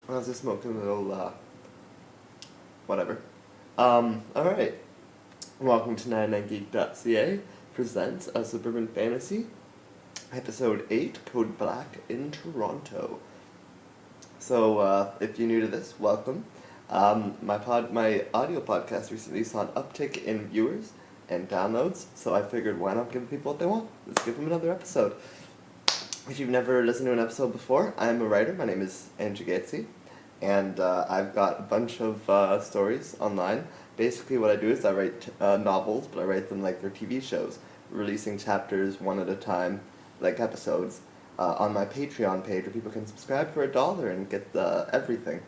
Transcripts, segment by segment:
I was just smoking a little, whatever. Alright. Welcome to 99geek.ca presents A Suburban Fantasy, Episode 8, Code Black in Toronto. So, if you're new to this, welcome. My audio podcast recently saw an uptick in viewers and downloads, so I figured why not give people what they want? Let's give them another episode. If you've never listened to an episode before, I'm a writer. My name is Andrew Gatesy, and I've got a bunch of stories online. Basically, what I do is I write novels, but I write them like they're TV shows, releasing chapters one at a time, like episodes, on my Patreon page, where people can subscribe for $1 and get everything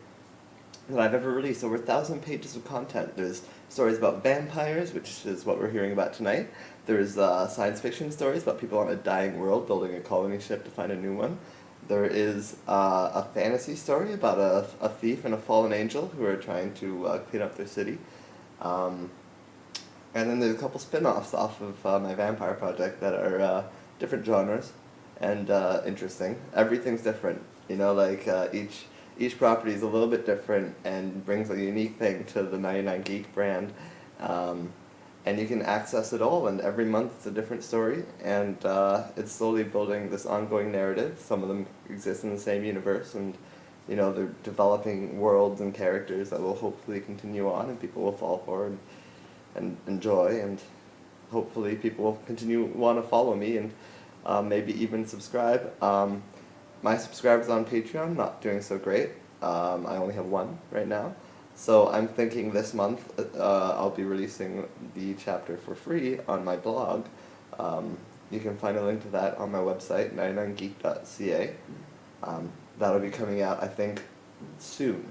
that I've ever released. Over 1,000 pages of content. There's stories about vampires, which is what we're hearing about tonight. There's science fiction stories about people on a dying world building a colony ship to find a new one. There is a fantasy story about a thief and a fallen angel who are trying to clean up their city. And then there's a couple spin-offs off of my vampire project that are different genres and interesting. Everything's different, each property is a little bit different and brings a unique thing to the 99geek brand. And you can access it all, and every month it's a different story, and it's slowly building this ongoing narrative. Some of them exist in the same universe, and they're developing worlds and characters that will hopefully continue on, and people will fall for and enjoy, and hopefully people will continue want to follow me and maybe even subscribe. My subscribers on Patreon not doing so great. I only have one right now. So I'm thinking this month I'll be releasing the chapter for free on my blog. You can find a link to that on my website, 99geek.ca. That'll be coming out, I think, soon.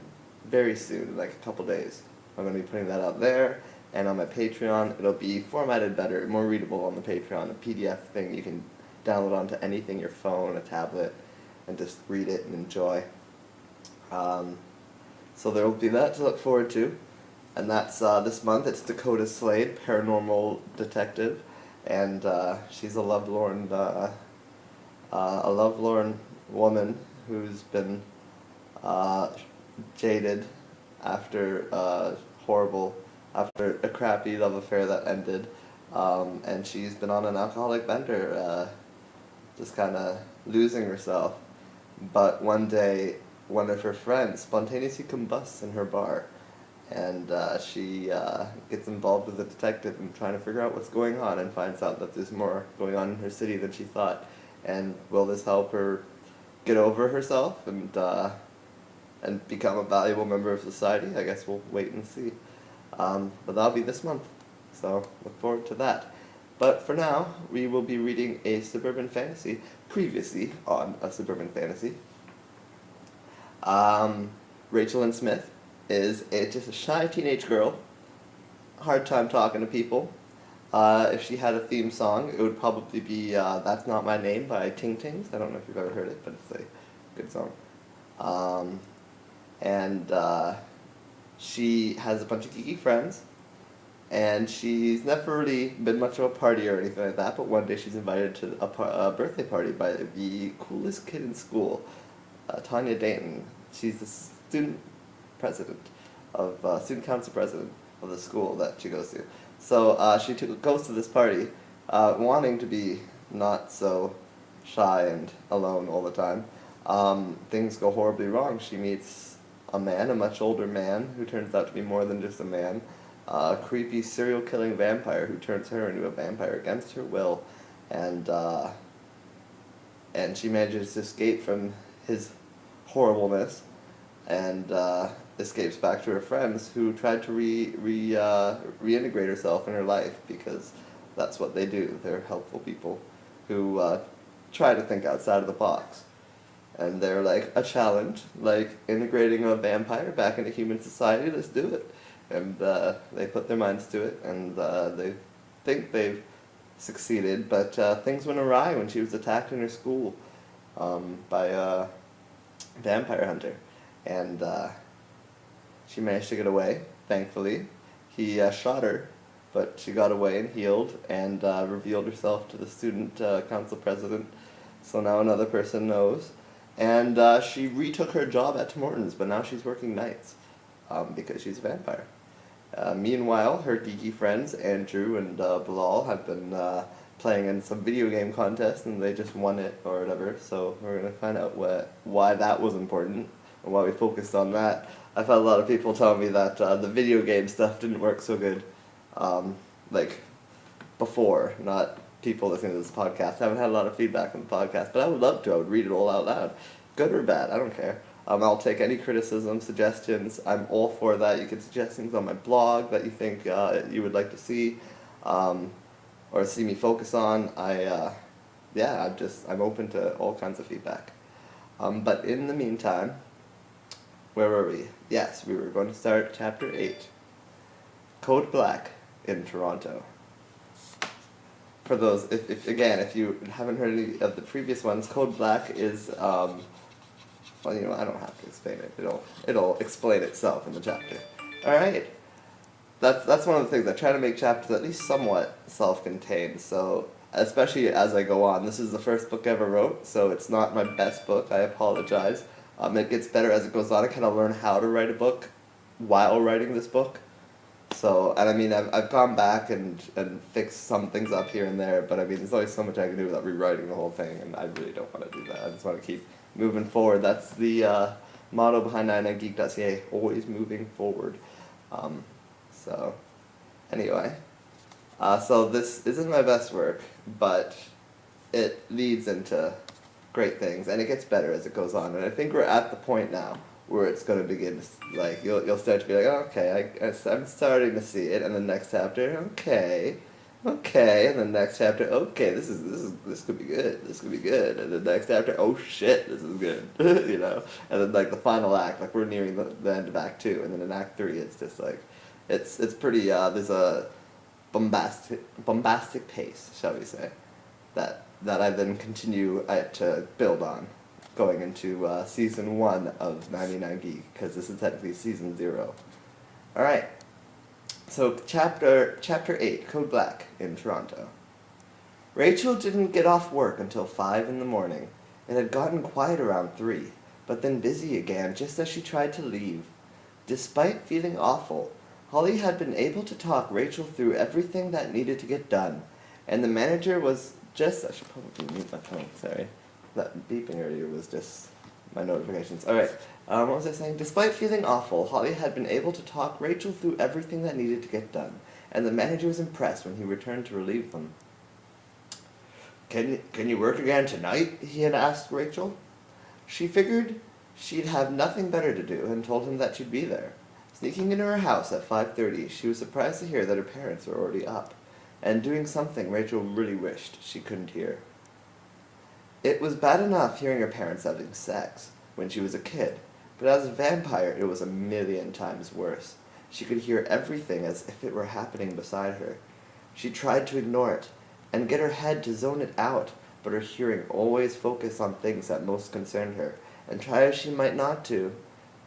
Very soon, like a couple days. I'm going to be putting that out there. And on my Patreon, it'll be formatted better, more readable on the Patreon, a PDF thing you can download onto anything, your phone, a tablet, and just read it and enjoy. So there will be that to look forward to, and that's this month. It's Dakota Slade, paranormal detective, and she's a lovelorn woman who's been jaded after after a crappy love affair that ended, and she's been on an alcoholic bender, just kind of losing herself. But one day, one of her friends spontaneously combusts in her bar, and she gets involved with the detective and trying to figure out what's going on, and finds out that there's more going on in her city than she thought. And will this help her get over herself and become a valuable member of society? I guess we'll wait and see. But that'll be this month, so look forward to that. But for now, we will be reading A Suburban Fantasy, previously on A Suburban Fantasy. Rachel Lin Smith is just a shy teenage girl, hard time talking to people. If she had a theme song, it would probably be That's Not My Name by Ting Tings. I don't know if you've ever heard it, but it's a good song. And she has a bunch of geeky friends, and she's never really been much of a partier or anything like that, but one day she's invited to a birthday party by the coolest kid in school, Tanya Dayton. She's the student council president of the school that she goes to. So she goes to this party, wanting to be not so shy and alone all the time. Things go horribly wrong. She meets a much older man, who turns out to be more than just a man. A creepy serial-killing vampire who turns her into a vampire against her will, and she manages to escape from his horribleness, and escapes back to her friends, who tried to reintegrate herself in her life, because that's what they do. They're helpful people who try to think outside of the box. And they're like a challenge, like integrating a vampire back into human society. Let's do it. And they put their minds to it, and they think they've succeeded, but things went awry when she was attacked in her school by a vampire hunter, and she managed to get away, thankfully. He shot her, but she got away and healed, and revealed herself to the student council president, so now another person knows. And she retook her job at Tim Hortons, but now she's working nights because she's a vampire. Meanwhile, her geeky friends, Andrew and Bilal, have been playing in some video game contest, and they just won it or whatever, so we're going to find out why that was important and why we focused on that. I've had a lot of people tell me that the video game stuff didn't work so good, like, before, not people listening to this podcast. I haven't had a lot of feedback on the podcast, but I would love to. I would read it all out loud. Good or bad, I don't care. I'll take any criticism, suggestions. I'm all for that. You can suggest things on my blog that you think you would like to see, or see me focus on. I'm open to all kinds of feedback. But in the meantime, where were we? Yes, we were going to start Chapter 8, Code Black in Toronto. For those, if you haven't heard any of the previous ones, Code Black is, well, I don't have to explain it. It'll explain itself in the chapter. All right. That's one of the things. I try to make chapters at least somewhat self-contained. So, especially as I go on, this is the first book I ever wrote, so it's not my best book. I apologize. It gets better as it goes on. I kind of learn how to write a book while writing this book. So, and I mean, I've gone back and fixed some things up here and there, but I mean, there's only so much I can do without rewriting the whole thing, and I really don't want to do that. I just want to keep moving forward. That's the motto behind 99geek.ca, always moving forward. So, anyway, so this isn't my best work, but it leads into great things, and it gets better as it goes on, and I think we're at the point now where it's going to begin, like, you'll start to be like, oh, okay, I'm starting to see it, and the next chapter, okay, and the next chapter, okay, this could be good, and the next chapter, oh shit, this is good, and then, like, the final act, like, we're nearing the end of Act 2, and then in Act 3, it's just, like, it's pretty, there's a bombastic pace, shall we say, that I then continue to build on, going into Season 1 of 99 Geek, because this is technically Season 0. Alright, so Chapter 8, Code Black in Toronto. Rachel didn't get off work until 5 in the morning. It had gotten quiet around 3, but then busy again just as she tried to leave. Despite feeling awful, Holly had been able to talk Rachel through everything that needed to get done, and the manager was just... I should probably mute my phone, sorry. That beeping earlier was just my notifications. Alright, what was I saying? Despite feeling awful, Holly had been able to talk Rachel through everything that needed to get done, and the manager was impressed when he returned to relieve them. Can you work again tonight? He had asked Rachel. She figured she'd have nothing better to do and told him that she'd be there. Sneaking into her house at 5:30, she was surprised to hear that her parents were already up, and doing something Rachel really wished she couldn't hear. It was bad enough hearing her parents having sex when she was a kid, but as a vampire it was a million times worse. She could hear everything as if it were happening beside her. She tried to ignore it and get her head to zone it out, but her hearing always focused on things that most concerned her, and try as she might not to,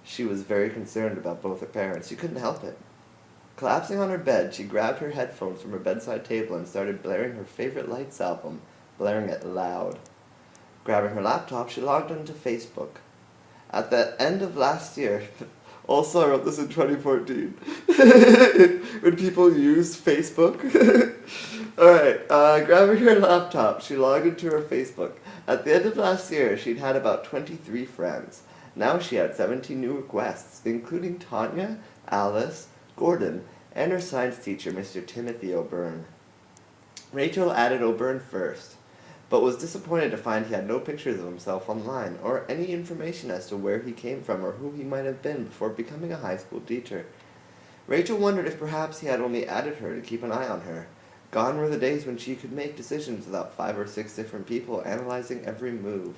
she was very concerned about both her parents. She couldn't help it. Collapsing on her bed, she grabbed her headphones from her bedside table and started blaring her favorite Lights album, blaring it loud. Grabbing her laptop, she logged onto Facebook. At the end of last year, also I wrote this in 2014, when people used Facebook. Alright, grabbing her laptop, she logged into her Facebook. At the end of last year, she'd had about 23 friends. Now she had 17 new requests, including Tanya, Alice, Gordon, and her science teacher, Mr. Timothy O'Byrne. Rachel added O'Byrne first, but was disappointed to find he had no pictures of himself online, or any information as to where he came from or who he might have been before becoming a high school teacher. Rachel wondered if perhaps he had only added her to keep an eye on her. Gone were the days when she could make decisions without 5 or 6 different people analyzing every move.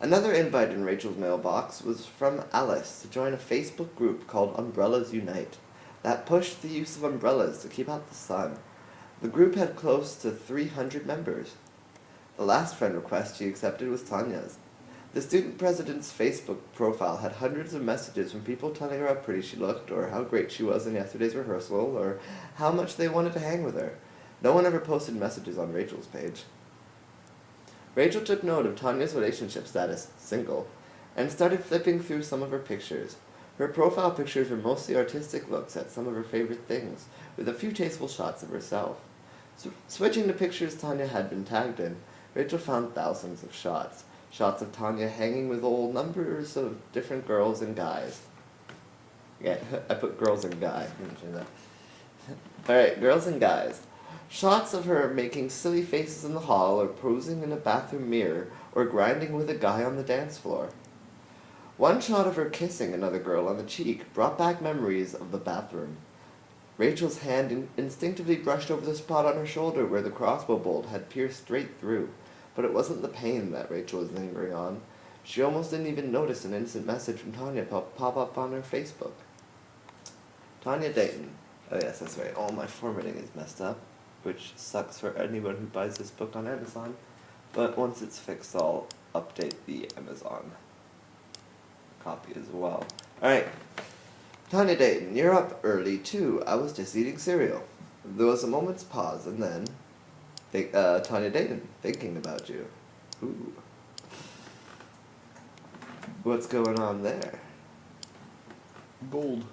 Another invite in Rachel's mailbox was from Alice to join a Facebook group called Umbrellas Unite that pushed the use of umbrellas to keep out the sun. The group had close to 300 members. The last friend request she accepted was Tanya's. The student president's Facebook profile had hundreds of messages from people telling her how pretty she looked, or how great she was in yesterday's rehearsal, or how much they wanted to hang with her. No one ever posted messages on Rachel's page. Rachel took note of Tanya's relationship status, single, and started flipping through some of her pictures. Her profile pictures were mostly artistic looks at some of her favorite things, with a few tasteful shots of herself. Switching to pictures Tanya had been tagged in, Rachel found thousands of shots. Shots of Tanya hanging with old numbers of different girls and guys. Yeah, I put girls and guy. Alright, girls and guys. Shots of her making silly faces in the hall, or posing in a bathroom mirror, or grinding with a guy on the dance floor. One shot of her kissing another girl on the cheek brought back memories of the bathroom. Rachel's hand instinctively brushed over the spot on her shoulder where the crossbow bolt had pierced straight through, but it wasn't the pain that Rachel was lingering on. She almost didn't even notice an instant message from Tanya pop up on her Facebook. Tanya Dayton. Oh yes, that's right. All my formatting is messed up, which sucks for anyone who buys this book on Amazon. But once it's fixed, I'll update the Amazon copy as well. Alright. Tanya Dayton, you're up early too. I was just eating cereal. There was a moment's pause, and then Tanya Dayton, thinking about you. Ooh. What's going on there? Gold.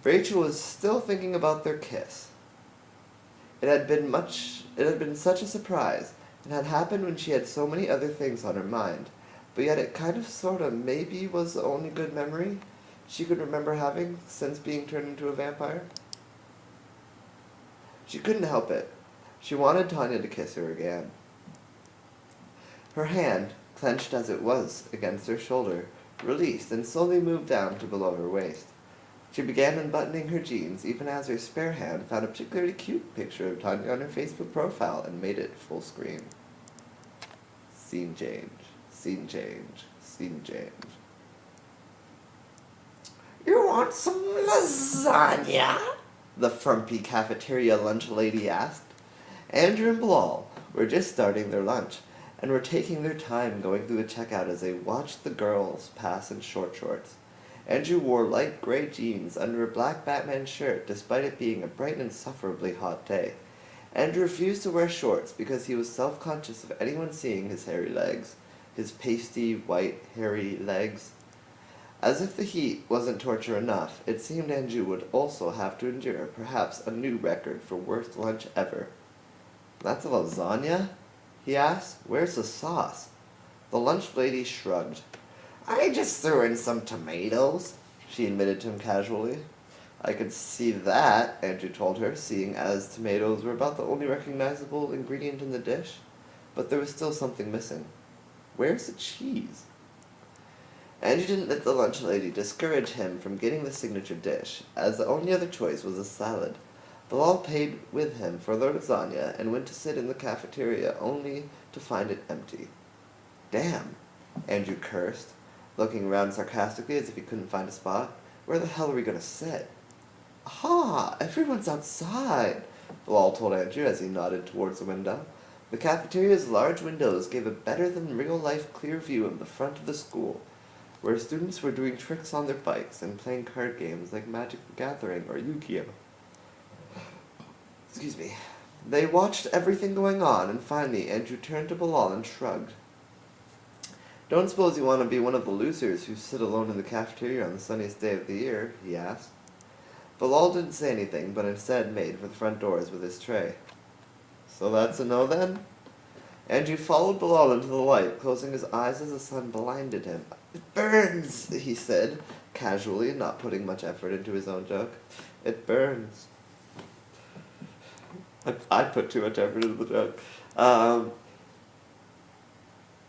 Rachel was still thinking about their kiss. It had been such a surprise, and had happened when she had so many other things on her mind, but yet it kind of sorta maybe was the only good memory she could remember having since being turned into a vampire. She couldn't help it. She wanted Tanya to kiss her again. Her hand, clenched as it was against her shoulder, released and slowly moved down to below her waist. She began unbuttoning her jeans, even as her spare hand found a particularly cute picture of Tanya on her Facebook profile and made it full screen. Scene change. Scene change. Scene change. You want some lasagna? The frumpy cafeteria lunch lady asked. Andrew and Bilal were just starting their lunch, and were taking their time going through the checkout as they watched the girls pass in short shorts. Andrew wore light gray jeans under a black Batman shirt, despite it being a bright and insufferably hot day. Andrew refused to wear shorts because he was self-conscious of anyone seeing his hairy legs, his pasty, white, hairy legs. As if the heat wasn't torture enough, it seemed Andrew would also have to endure perhaps a new record for worst lunch ever. That's a lasagna? He asked. Where's the sauce? The lunch lady shrugged. I just threw in some tomatoes, she admitted to him casually. I could see that, Andrew told her, seeing as tomatoes were about the only recognizable ingredient in the dish. But there was still something missing. Where's the cheese? Andrew didn't let the lunch lady discourage him from getting the signature dish, as the only other choice was a salad. Bilal paid with him for the lasagna and went to sit in the cafeteria, only to find it empty. Damn, Andrew cursed, looking around sarcastically as if he couldn't find a spot. Where the hell are we going to sit? Ah, everyone's outside, Bilal told Andrew as he nodded towards the window. The cafeteria's large windows gave a better-than-real-life clear view of the front of the school, where students were doing tricks on their bikes and playing card games like Magic the Gathering or Yu-Gi-Oh! Excuse me. They watched everything going on, and finally Andrew turned to Bilal and shrugged. Don't suppose you want to be one of the losers who sit alone in the cafeteria on the sunniest day of the year, he asked. Bilal didn't say anything, but instead made for the front doors with his tray. So that's a no then? Andrew followed Bilal into the light, closing his eyes as the sun blinded him. It burns, he said, casually, not putting much effort into his own joke. It burns. I put too much effort into the joke.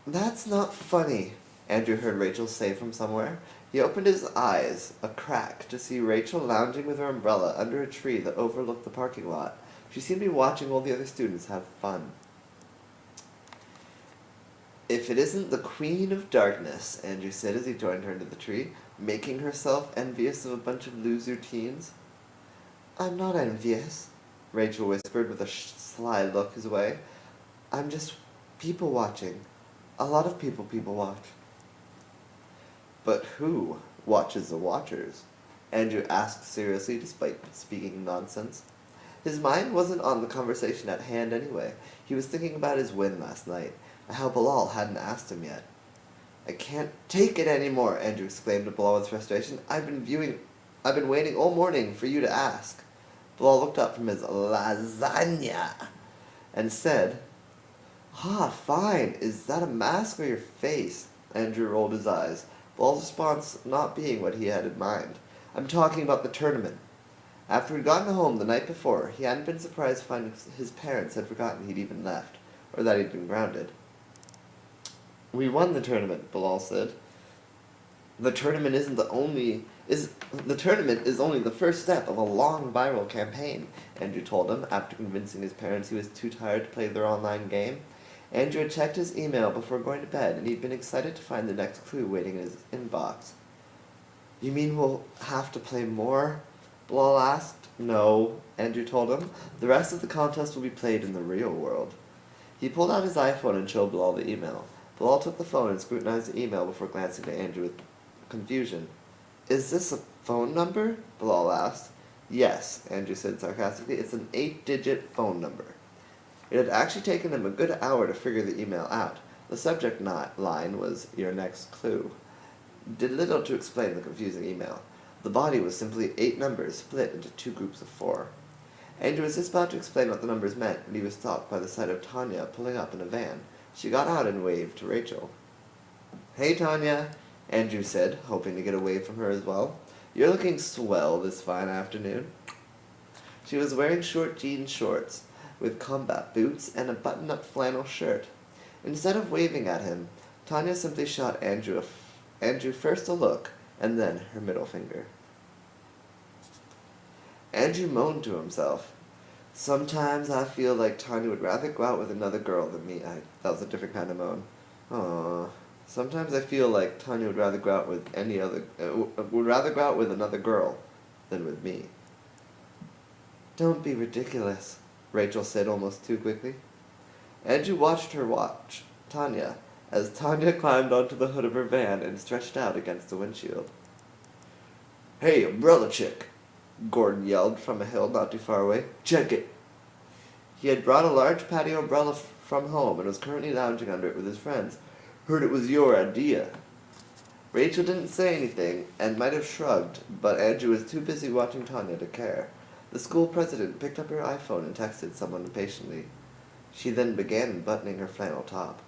That's not funny, Andrew heard Rachel say from somewhere. He opened his eyes a crack to see Rachel lounging with her umbrella under a tree that overlooked the parking lot. She seemed to be watching all the other students have fun. If it isn't the Queen of Darkness, Andrew said as he joined her under the tree, making herself envious of a bunch of loser teens. I'm not envious, Rachel whispered with a sly look his way. I'm just people watching. A lot of people watch. But who watches the watchers? Andrew asked seriously, despite speaking nonsense. His mind wasn't on the conversation at hand anyway. He was thinking about his win last night, and how Bilal hadn't asked him yet. "I can't take it anymore," Andrew exclaimed to Bilal with frustration. I've been waiting all morning for you to ask." Bilal looked up from his lasagna and said, Fine. Is that a mask or your face?" Andrew rolled his eyes, Bilal's response not being what he had in mind. "I'm talking about the tournament." After he'd gotten home the night before, he hadn't been surprised to find his parents had forgotten he'd even left, or that he'd been grounded. "We won the tournament," Bilal said. The tournament is only the first step of a long viral campaign," Andrew told him, after convincing his parents he was too tired to play their online game. Andrew had checked his email before going to bed, and he'd been excited to find the next clue waiting in his inbox. "You mean we'll have to play more?" Bilal asked. "No," Andrew told him. "The rest of the contest will be played in the real world." He pulled out his iPhone and showed Bilal the email. Bilal took the phone and scrutinized the email before glancing at Andrew with confusion. "Is this a phone number?" Bilal asked. "Yes," Andrew said sarcastically. "It's an 8-digit phone number." It had actually taken him a good hour to figure the email out. The subject line was, "Your next clue," did little to explain the confusing email. The body was simply 8 numbers split into 2 groups of 4. Andrew was just about to explain what the numbers meant when he was stopped by the sight of Tanya pulling up in a van. She got out and waved to Rachel. "Hey, Tanya," Andrew said, hoping to get a wave from her as well. "You're looking swell this fine afternoon." She was wearing short jean shorts with combat boots and a button-up flannel shirt. Instead of waving at him, Tanya simply shot Andrew first a look, and then her middle finger. Andrew moaned to himself. "Sometimes I feel like Tanya would rather go out with another girl than me." That was a different kind of moan. Aww. "Sometimes I feel like Tanya would rather go out with another girl than with me." "Don't be ridiculous," Rachel said almost too quickly. Andrew watched her watch Tanya as Tanya climbed onto the hood of her van and stretched out against the windshield. "Hey, umbrella chick," Gordon yelled from a hill not too far away. "Check it." He had brought a large patio umbrella from home and was currently lounging under it with his friends. "Heard it was your idea." Rachel didn't say anything and might have shrugged, but Andrew was too busy watching Tanya to care. The school president picked up her iPhone and texted someone impatiently. She then began buttoning her flannel top.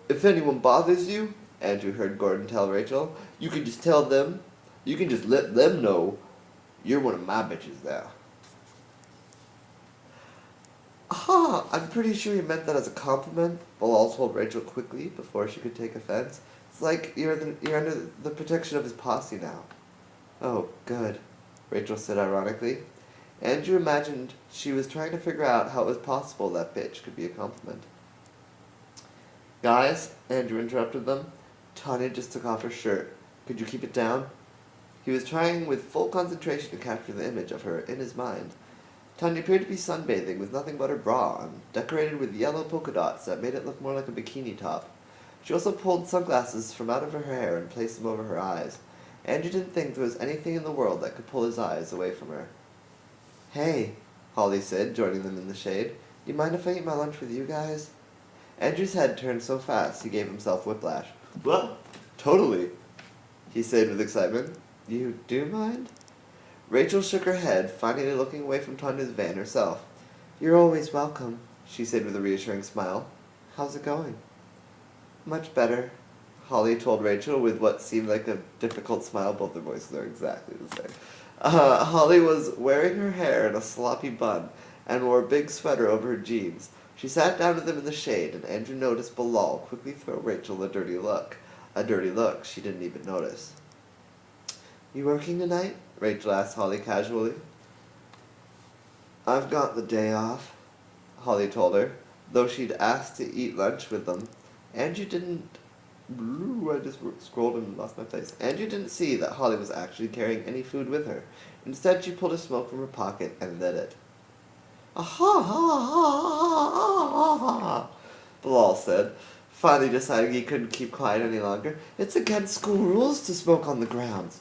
If anyone bothers you," Andrew heard Gordon tell Rachel, you can just let them know you're one of my bitches now." "Aha, I'm pretty sure you meant that as a compliment," Bilal told Rachel quickly before she could take offense. "It's like you're under the protection of his posse now." "Oh, good," Rachel said ironically. Andrew imagined she was trying to figure out how it was possible that bitch could be a compliment. "Guys," Andrew interrupted them, "Tanya just took off her shirt. Could you keep it down?" He was trying with full concentration to capture the image of her in his mind. Tanya appeared to be sunbathing with nothing but her bra on, decorated with yellow polka dots that made it look more like a bikini top. She also pulled sunglasses from out of her hair and placed them over her eyes. Andrew didn't think there was anything in the world that could pull his eyes away from her. "Hey," Holly said, joining them in the shade. "You mind if I eat my lunch with you guys?" Andrew's head turned so fast he gave himself whiplash. "Well, totally," he said with excitement. "You do mind?" Rachel shook her head, finally looking away from Tanya's van herself. "You're always welcome," she said with a reassuring smile. "How's it going?" "Much better," Holly told Rachel with what seemed like a difficult smile. Both their voices are exactly the same. Holly was wearing her hair in a sloppy bun and wore a big sweater over her jeans. She sat down with them in the shade, and Andrew noticed Bilal quickly throw Rachel a dirty look she didn't even notice. "You working tonight?" Rachel asked Holly casually. "I've got the day off," Holly told her, though she'd asked to eat lunch with them. Andrew didn't... I just scrolled and lost my place. Andrew didn't see that Holly was actually carrying any food with her. Instead, she pulled a smoke from her pocket and lit it. "Aha, ha, ha, ha, ha, ha," Bilal said, finally deciding he couldn't keep quiet any longer. "It's against school rules to smoke on the grounds."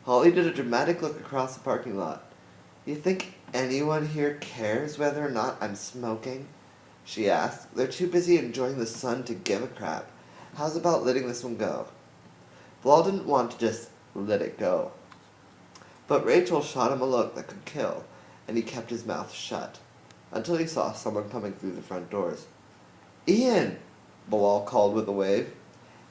Holly did a dramatic look across the parking lot. You think anyone here cares whether or not I'm smoking? She asked. They're too busy enjoying the sun to give a crap. How's about letting this one go? Bilal didn't want to just let it go. But Rachel shot him a look that could kill, and he kept his mouth shut, until he saw someone coming through the front doors. Ian! Bilal called with a wave.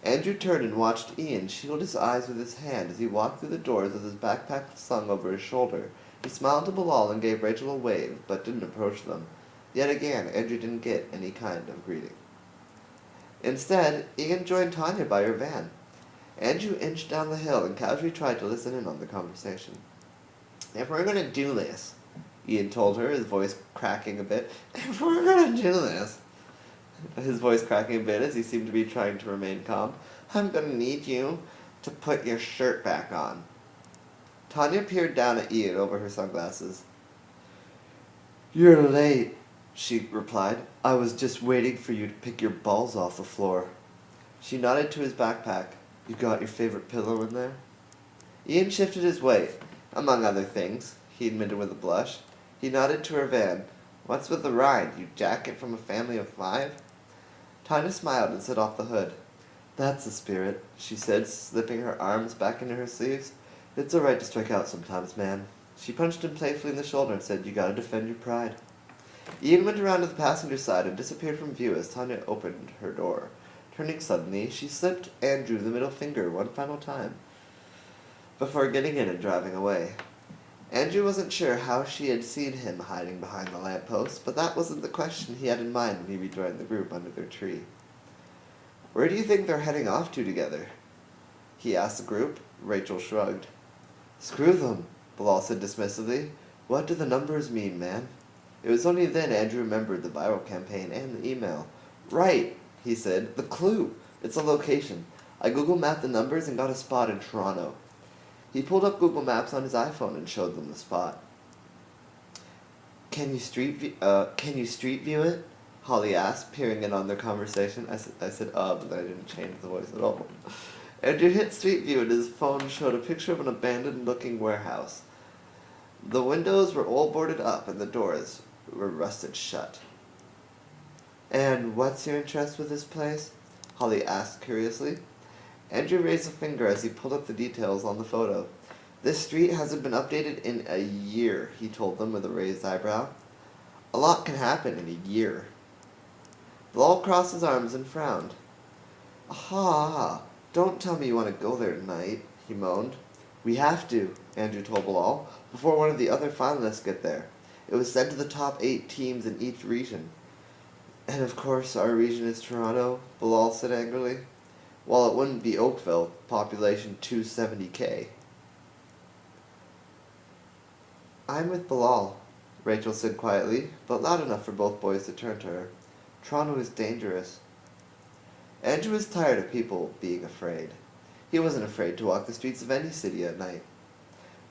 Andrew turned and watched Ian shield his eyes with his hand as he walked through the doors with his backpack slung over his shoulder. He smiled to Bilal and gave Rachel a wave, but didn't approach them. Yet again, Andrew didn't get any kind of greeting. Instead, Ian joined Tanya by her van. Andrew inched down the hill and casually tried to listen in on the conversation. If we're going to do this, Ian told her, his voice cracking a bit. If we're going to do this, his voice cracking a bit as he seemed to be trying to remain calm, I'm going to need you to put your shirt back on. Tanya peered down at Ian over her sunglasses. You're late, she replied. I was just waiting for you to pick your balls off the floor. She nodded to his backpack. You got your favorite pillow in there? Ian shifted his weight, among other things, he admitted with a blush. He nodded to her van. What's with the ride? You jacket from a family of 5? Tanya smiled and set off the hood. That's the spirit, she said, slipping her arms back into her sleeves. It's all right to strike out sometimes, man. She punched him playfully in the shoulder and said, You gotta defend your pride. Ian went around to the passenger side and disappeared from view as Tanya opened her door. Turning suddenly, she slipped Andrew the middle finger one final time, before getting in and driving away. Andrew wasn't sure how she had seen him hiding behind the lamppost, but that wasn't the question he had in mind when he rejoined the group under their tree. Where do you think they're heading off to together? He asked the group. Rachel shrugged. Screw them, Bilal said dismissively. What do the numbers mean, man? It was only then Andrew remembered the viral campaign and the email. Right, he said. The clue. It's a location. I Google mapped the numbers and got a spot in Toronto. He pulled up Google Maps on his iPhone and showed them the spot. Can you street view it? Holly asked, peering in on their conversation. I said, but then I didn't change the voice at all. Andrew hit Street View and his phone showed a picture of an abandoned-looking warehouse. The windows were all boarded up and the doors were rusted shut. And what's your interest with this place? Holly asked curiously. Andrew raised a finger as he pulled up the details on the photo. This street hasn't been updated in a year, he told them with a raised eyebrow. A lot can happen in a year. Bilal crossed his arms and frowned. Aha, don't tell me you want to go there tonight, he moaned. We have to, Andrew told Bilal, before one of the other finalists get there. It was sent to the top 8 teams in each region. And of course our region is Toronto, Bilal said angrily. Well, it wouldn't be Oakville, population 270K. I'm with Bilal, Rachel said quietly, but loud enough for both boys to turn to her. Toronto is dangerous. Andrew was tired of people being afraid. He wasn't afraid to walk the streets of any city at night.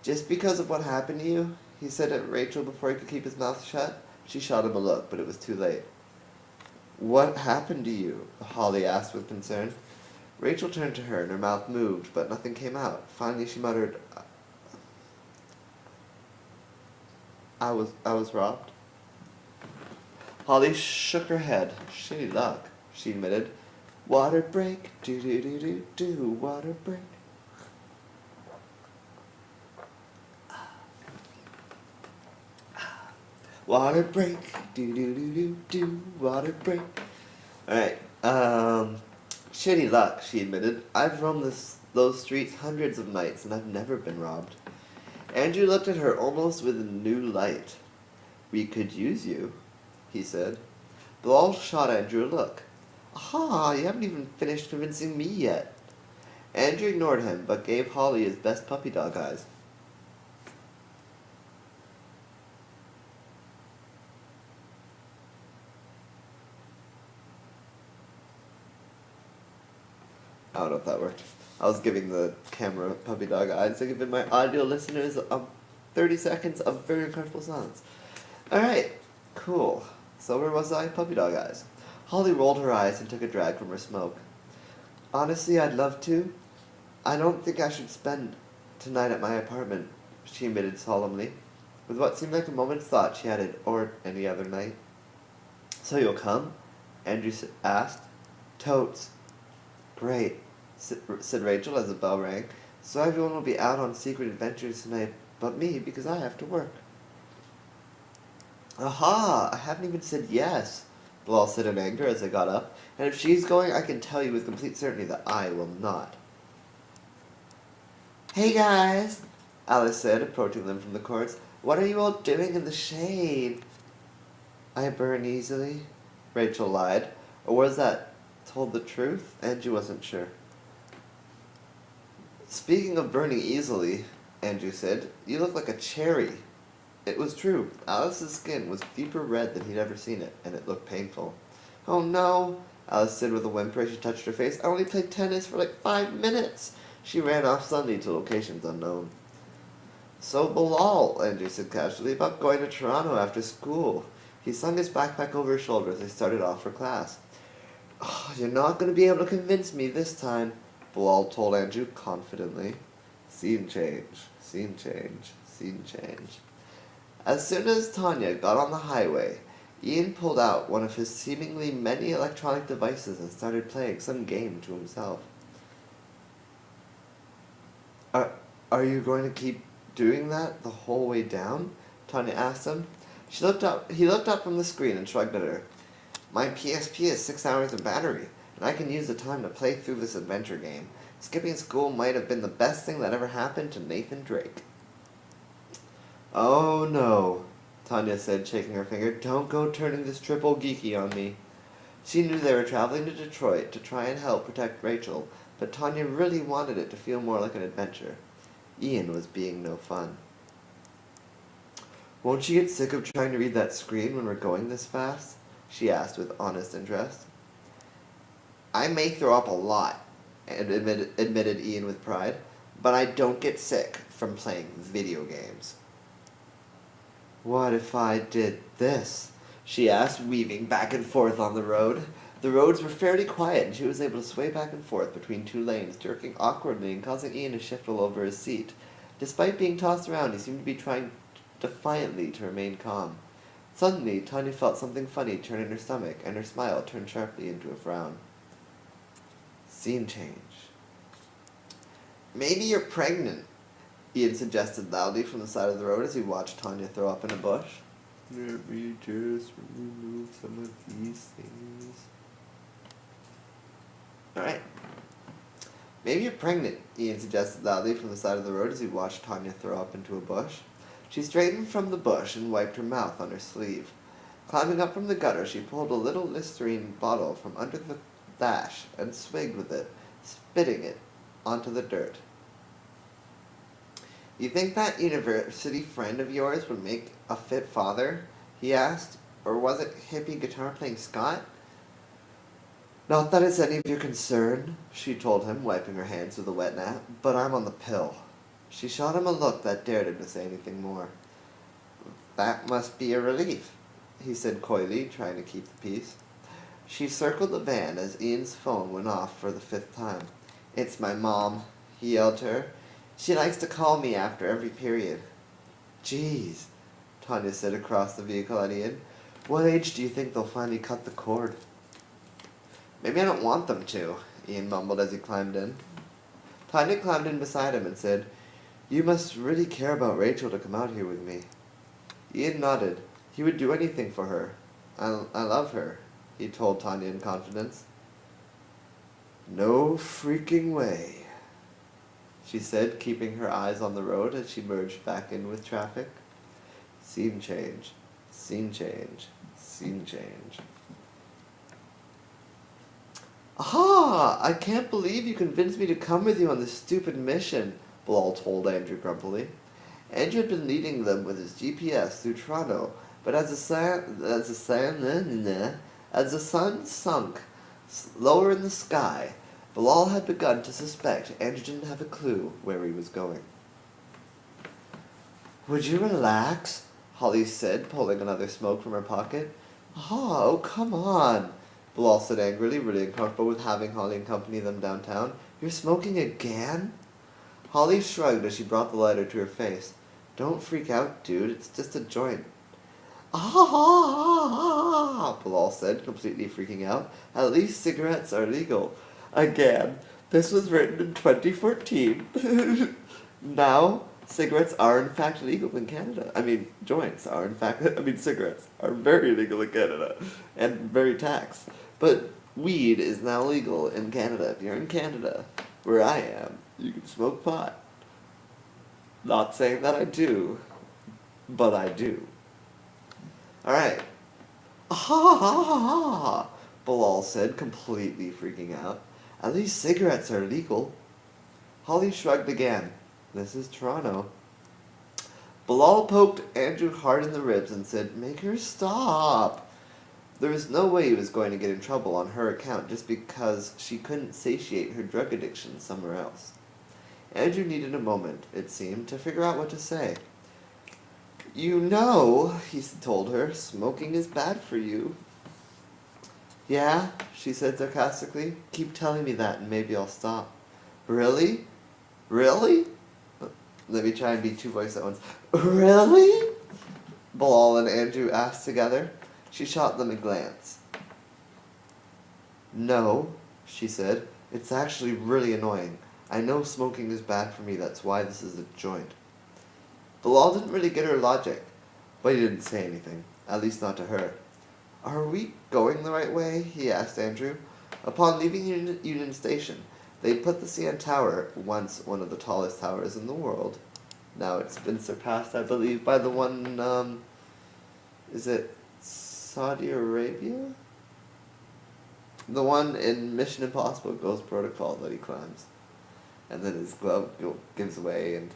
Just because of what happened to you, he said at Rachel before he could keep his mouth shut. She shot him a look, but it was too late. What happened to you? Holly asked with concern. Rachel turned to her and her mouth moved, but nothing came out. Finally she muttered, I was robbed. Holly shook her head. Shitty luck, she admitted. Water break, do, water break. Water break, do, water break. Alright, shitty luck, she admitted. I've roamed those streets hundreds of nights and I've never been robbed. Andrew looked at her almost with a new light. We could use you, he said. Bilal shot Andrew a look. Aha, you haven't even finished convincing me yet. Andrew ignored him, but gave Holly his best puppy dog eyes. I don't know if that worked. I was giving the camera puppy dog eyes. I give my audio listeners 30 seconds of very uncomfortable silence. Alright, cool. So where was I? Puppy dog eyes. Holly rolled her eyes and took a drag from her smoke. Honestly, I'd love to. I don't think I should spend Tonight at my apartment, she admitted solemnly. With what seemed like a moment's thought, she added, or any other night. So you'll come? Andrew asked. Totes. Great, said Rachel as the bell rang. So everyone will be out on secret adventures tonight, but me, because I have to work. Aha! I haven't even said yes, Bilal said in anger as they got up. And if she's going, I can tell you with complete certainty that I will not. Hey guys, Alice said, approaching them from the courts. What are you all doing in the shade? I burn easily, Rachel lied. Or was that told the truth? Andrew wasn't sure. Speaking of burning easily, Andrew said, you look like a cherry. It was true. Alice's skin was deeper red than he'd ever seen it, and it looked painful. Oh no, Alice said with a whimper as she touched her face. I only played tennis for like 5 minutes. She ran off suddenly to locations unknown. So Bilal, Andrew said casually, about going to Toronto after school. He slung his backpack over his shoulder as they started off for class. Oh, you're not going to be able to convince me this time, Bilal told Andrew confidently. Scene change, scene change, scene change. As soon as Tanya got on the highway, Ian pulled out one of his seemingly many electronic devices and started playing some game to himself. Are you going to keep doing that the whole way down? Tanya asked him. He looked up from the screen and shrugged at her. My PSP is 6 hours of battery, and I can use the time to play through this adventure game. Skipping school might have been the best thing that ever happened to Nathan Drake. Oh no, Tanya said, shaking her finger. Don't go turning this triple geeky on me. She knew they were traveling to Detroit to try and help protect Rachel, but Tanya really wanted it to feel more like an adventure. Ian was being no fun. Won't you get sick of trying to read that screen when we're going this fast? She asked with honest interest. I may throw up a lot, admitted Ian with pride, but I don't get sick from playing video games. What if I did this? She asked, weaving back and forth on the road. The roads were fairly quiet, and she was able to sway back and forth between 2 lanes, jerking awkwardly and causing Ian to shift all over his seat. Despite being tossed around, he seemed to be trying defiantly to remain calm. Suddenly, Tanya felt something funny turn in her stomach, and her smile turned sharply into a frown. Scene change. Maybe you're pregnant, Ian suggested loudly from the side of the road as he watched Tanya throw up in a bush. Let me just remove some of these things. Alright. Maybe you're pregnant, Ian suggested loudly from the side of the road as he watched Tanya throw up into a bush. She straightened from the bush and wiped her mouth on her sleeve. Climbing up from the gutter, she pulled a little Listerine bottle from under the dash and swigged with it, spitting it onto the dirt. You think that university friend of yours would make a fit father? He asked. Or was it hippie guitar-playing Scott? Not that it's any of your concern, she told him, wiping her hands with a wet nap, but I'm on the pill. She shot him a look that dared him to say anything more. That must be a relief, he said coyly, trying to keep the peace. She circled the van as Ian's phone went off for the 5th time. It's my mom, he yelled to her. She likes to call me after every period. Jeez, Tanya said across the vehicle at Ian. What age do you think they'll finally cut the cord? Maybe I don't want them to, Ian mumbled as he climbed in. Tanya climbed in beside him and said, You must really care about Rachel to come out here with me. Ian nodded. He would do anything for her. I love her, he told Tanya in confidence. No freaking way, she said, keeping her eyes on the road as she merged back in with traffic. Scene change, scene change, scene change. Aha! I can't believe you convinced me to come with you on this stupid mission, Bilal told Andrew grumpily. Andrew had been leading them with his GPS through Toronto, but as the sun sunk lower in the sky, Bilal had begun to suspect Andrew didn't have a clue where he was going. Would you relax? Holly said, pulling another smoke from her pocket. Oh, come on, Bilal said angrily, really uncomfortable with having Holly accompany them downtown. You're smoking again? Holly shrugged as she brought the lighter to her face. Don't freak out, dude. It's just a joint. Ah, Bilal said, completely freaking out. At least cigarettes are legal. Again, this was written in 2014. Now, cigarettes are in fact legal in Canada. Joints are in fact, cigarettes are very legal in Canada and very taxed. But weed is now legal in Canada. If you're in Canada, where I am, you can smoke pot. Not saying that I do, but I do. Alright. Ha ha ha ha, Bilal said, completely freaking out. At least cigarettes are legal. Holly shrugged again. This is Toronto. Bilal poked Andrew hard in the ribs and said, Make her stop. There was no way he was going to get in trouble on her account just because she couldn't satiate her drug addiction somewhere else. Andrew needed a moment, it seemed, to figure out what to say. You know, he told her, smoking is bad for you. Yeah, she said sarcastically. Keep telling me that and maybe I'll stop. Really? Really? Let me try and be two voices at once. Really? Bilal and Andrew asked together. She shot them a glance. No, she said. It's actually really annoying. I know smoking is bad for me, that's why this is a joint. Bilal didn't really get her logic, but he didn't say anything, at least not to her. Are we going the right way? He asked Andrew. Upon leaving Union Station, they put the CN Tower, once one of the tallest towers in the world. Now it's been surpassed, I believe, by the one, is it Saudi Arabia? The one in Mission Impossible Ghost Protocol that he climbs. And then his glove gives way and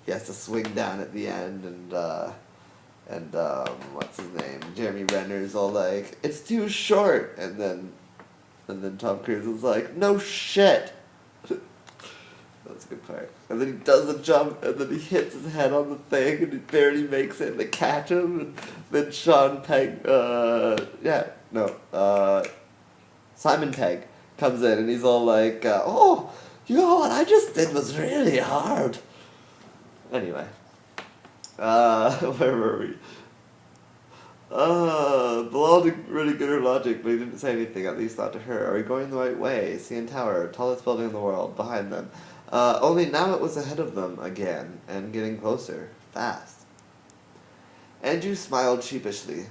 he has to swing down at the end and what's his name? Jeremy Renner's all like, it's too short, and then Tom Cruise is like, no shit. That's a good part. And then he does the jump, and then he hits his head on the thing, and he barely makes it, and they catch him, and then Simon Pegg comes in, and he's all like, oh, you know what I just did was really hard. Anyway. Where were we? Bilal didn't really get her logic, but he didn't say anything, at least not to her. Are we going the right way? CN Tower, tallest building in the world, behind them. Only now it was ahead of them again, and getting closer, fast. Andrew smiled sheepishly.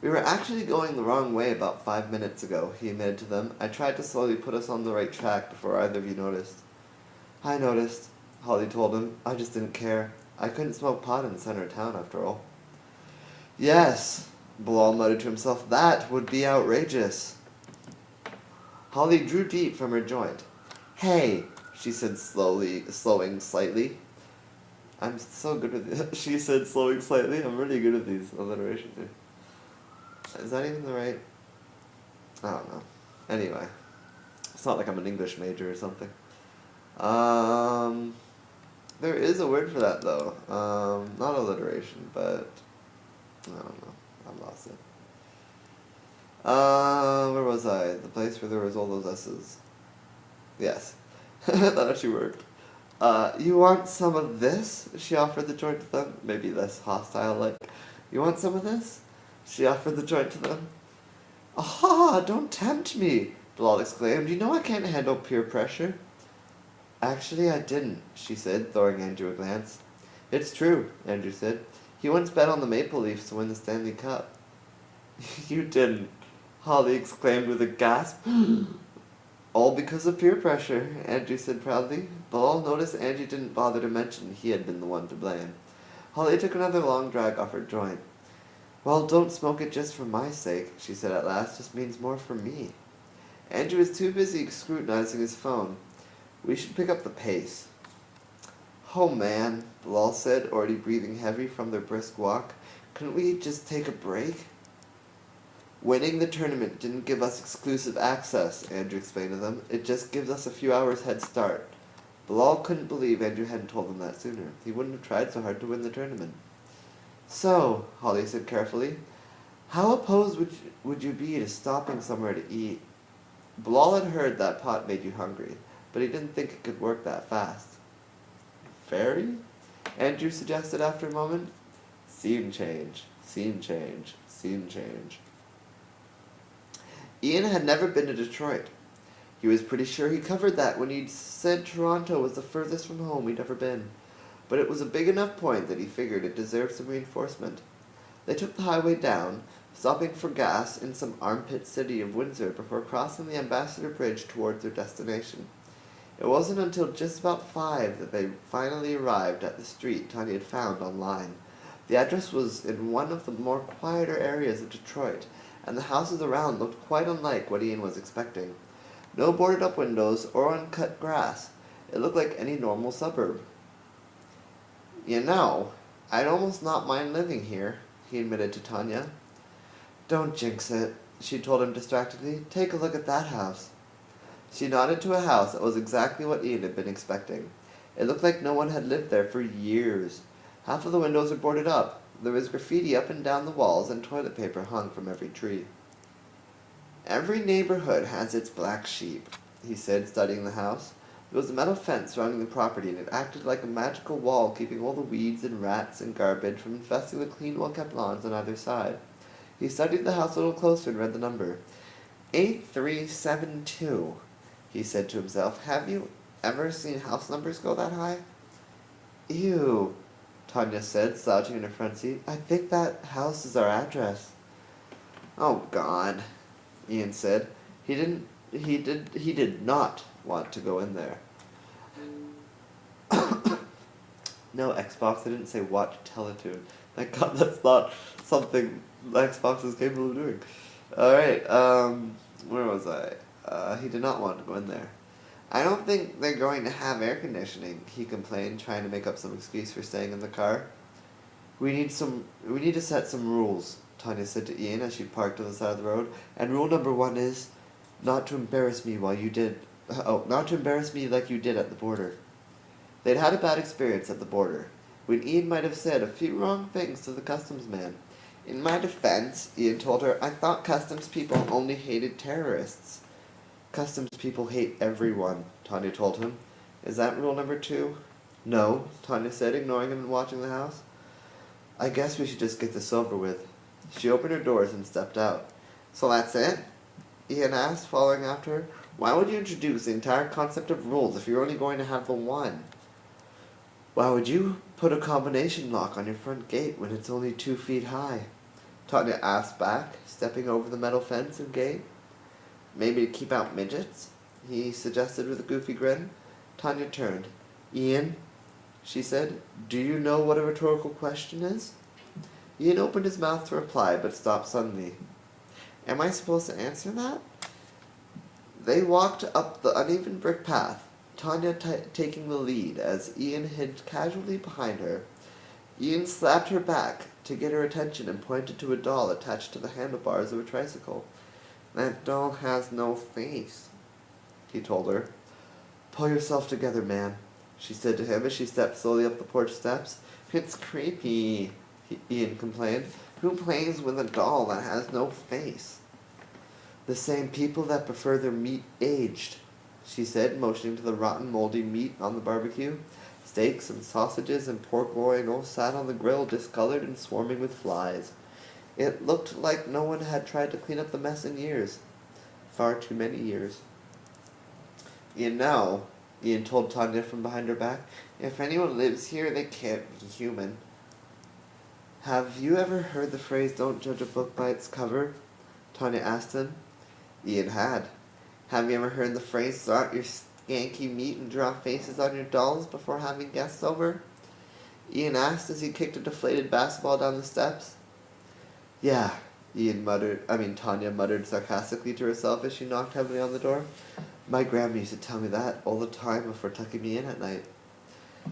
We were actually going the wrong way about 5 minutes ago, he admitted to them. I tried to slowly put us on the right track before either of you noticed. I noticed, Holly told him. I just didn't care. I couldn't smoke pot in the center of town, after all. Yes, Bilal muttered to himself, that would be outrageous. Holly drew deep from her joint. Hey, she said slowing slightly. I'm so good with this. She said slowing slightly. I'm really good at these alliterations here. Is that even the right? I don't know. Anyway, it's not like I'm an English major or something. There is a word for that though. Not alliteration, but I don't know. I lost it. Where was I? The place where there was all those S's. Yes. That actually worked. You want some of this? She offered the joint to them. Maybe less hostile, like, you want some of this? She offered the joint to them. Aha! Don't tempt me! Bilal exclaimed. You know I can't handle peer pressure. Actually, I didn't, she said, throwing Andrew a glance. It's true, Andrew said. He once bet on the Maple Leafs to win the Stanley Cup. You didn't, Holly exclaimed with a gasp. All because of peer pressure, Andrew said proudly. Bilal noticed Andrew didn't bother to mention he had been the one to blame. Holly took another long drag off her joint. Well, don't smoke it just for my sake, she said at last. Just means more for me. Andrew was too busy scrutinizing his phone. We should pick up the pace. Oh man, Bilal said, already breathing heavy from their brisk walk. Couldn't we just take a break? Winning the tournament didn't give us exclusive access, Andrew explained to them. It just gives us a few hours head start. Bilal couldn't believe Andrew hadn't told them that sooner. He wouldn't have tried so hard to win the tournament. So, Holly said carefully, how opposed would you be to stopping somewhere to eat? Bilal had heard that pot made you hungry, but he didn't think it could work that fast. fairy? Andrew suggested after a moment. Scene change, scene change, scene change. Ian had never been to Detroit. He was pretty sure he covered that when he'd said Toronto was the furthest from home he'd ever been. But it was a big enough point that he figured it deserved some reinforcement. They took the highway down, stopping for gas in some armpit city of Windsor before crossing the Ambassador Bridge towards their destination. It wasn't until just about 5 that they finally arrived at the street Tanya had found online. The address was in one of the more quieter areas of Detroit, and the houses around looked quite unlike what Ian was expecting. No boarded-up windows or uncut grass. It looked like any normal suburb. You know, I'd almost not mind living here, he admitted to Tanya. Don't jinx it, she told him distractedly. Take a look at that house. She nodded to a house that was exactly what Ian had been expecting. It looked like no one had lived there for years. Half of the windows were boarded up. There was graffiti up and down the walls, and toilet paper hung from every tree. Every neighborhood has its black sheep, he said, studying the house. There was a metal fence surrounding the property, and it acted like a magical wall, keeping all the weeds and rats and garbage from infesting the clean, well-kept lawns on either side. He studied the house a little closer and read the number. 8372, he said to himself. Have you ever seen house numbers go that high? Ew, Tanya said, slouching in her front seat. I think that house is our address. Oh, God, Ian said. He did not want to go in there. No, Xbox, I didn't say watch Teletoon. Thank God that's not something Xbox is capable of doing. Alright, where was I? He did not want to go in there. I don't think they're going to have air conditioning, he complained, trying to make up some excuse for staying in the car. We need to set some rules, Tanya said to Ian as she parked on the side of the road. And rule number 1 is not to embarrass me not to embarrass me like you did at the border. They'd had a bad experience at the border, when Ian might have said a few wrong things to the customs man. In my defense, Ian told her, I thought customs people only hated terrorists. Customs people hate everyone, Tanya told him. Is that rule number 2? No, Tanya said, ignoring him and watching the house. I guess we should just get this over with. She opened her doors and stepped out. So that's it? Ian asked, following after her. Why would you introduce the entire concept of rules if you're only going to have the one? Why would you put a combination lock on your front gate when it's only 2 feet high? Tanya asked back, stepping over the metal fence and gate. Maybe to keep out midgets? He suggested with a goofy grin. Tanya turned. Ian, she said, do you know what a rhetorical question is? Ian opened his mouth to reply, but stopped suddenly. Am I supposed to answer that? They walked up the uneven brick path, Tanya taking the lead as Ian hid casually behind her. Ian slapped her back to get her attention and pointed to a doll attached to the handlebars of a tricycle. That doll has no face, he told her. Pull yourself together, man, she said to him as she stepped slowly up the porch steps. It's creepy, Ian complained. Who plays with a doll that has no face? The same people that prefer their meat aged, she said, motioning to the rotten, moldy meat on the barbecue. Steaks and sausages and pork loin all sat on the grill, discolored and swarming with flies. It looked like no one had tried to clean up the mess in years. Far too many years. Ian told Tanya from behind her back, if anyone lives here, they can't be human. Have you ever heard the phrase, don't judge a book by its cover? Tanya asked him. Ian had. Have you ever heard the phrase, throw out your skanky meat and draw faces on your dolls before having guests over? Ian asked as he kicked a deflated basketball down the steps. Yeah, Tanya muttered sarcastically to herself as she knocked heavily on the door. My grandma used to tell me that all the time before tucking me in at night.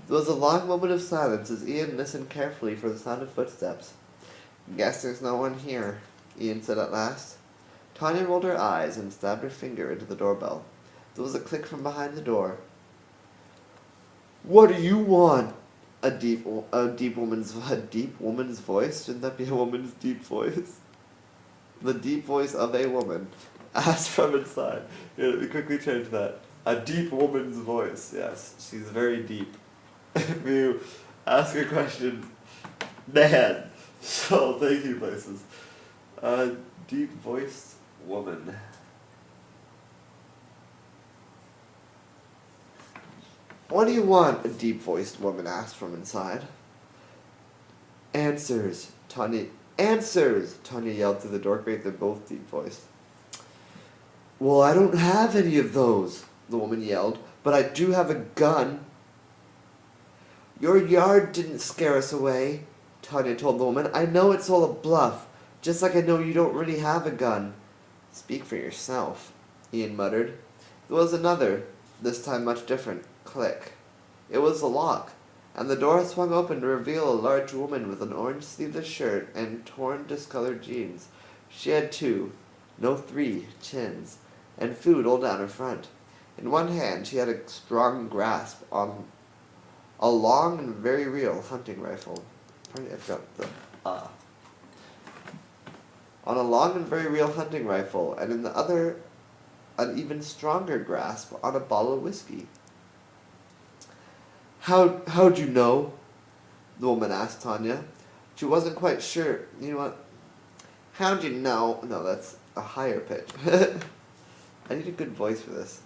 There was a long moment of silence as Ian listened carefully for the sound of footsteps. Guess there's no one here, Ian said at last. Tanya rolled her eyes and stabbed her finger into the doorbell. There was a click from behind the door. What do you want? A deep woman's voice? Shouldn't that be a woman's deep voice? The deep voice of a woman asked from inside. Yeah, let me quickly change that. A deep woman's voice. Yes, she's very deep. if you ask a question, man. So, thank you, places. Deep voiced woman. What do you want? A deep voiced woman asked from inside. Answers, Tanya. Answers! Tanya yelled through the doorway. They're both deep voiced. Well, I don't have any of those, the woman yelled, but I do have a gun. Your yard didn't scare us away, Tanya told the woman. I know it's all a bluff, just like I know you don't really have a gun. Speak for yourself, Ian muttered. There was another, this time much different, click. It was a lock, and the door swung open to reveal a large woman with an orange sleeveless shirt and torn, discolored jeans. She had 2, no 3, chins, and food all down her front. In one hand she had a strong grasp on a long and very real hunting rifle. Pardon me, I've got the on a long and very real hunting rifle, and in the other an even stronger grasp on a bottle of whiskey. How'd you know? The woman asked Tanya. She wasn't quite sure. You know what? How'd you know? No, that's a higher pitch. I need a good voice for this.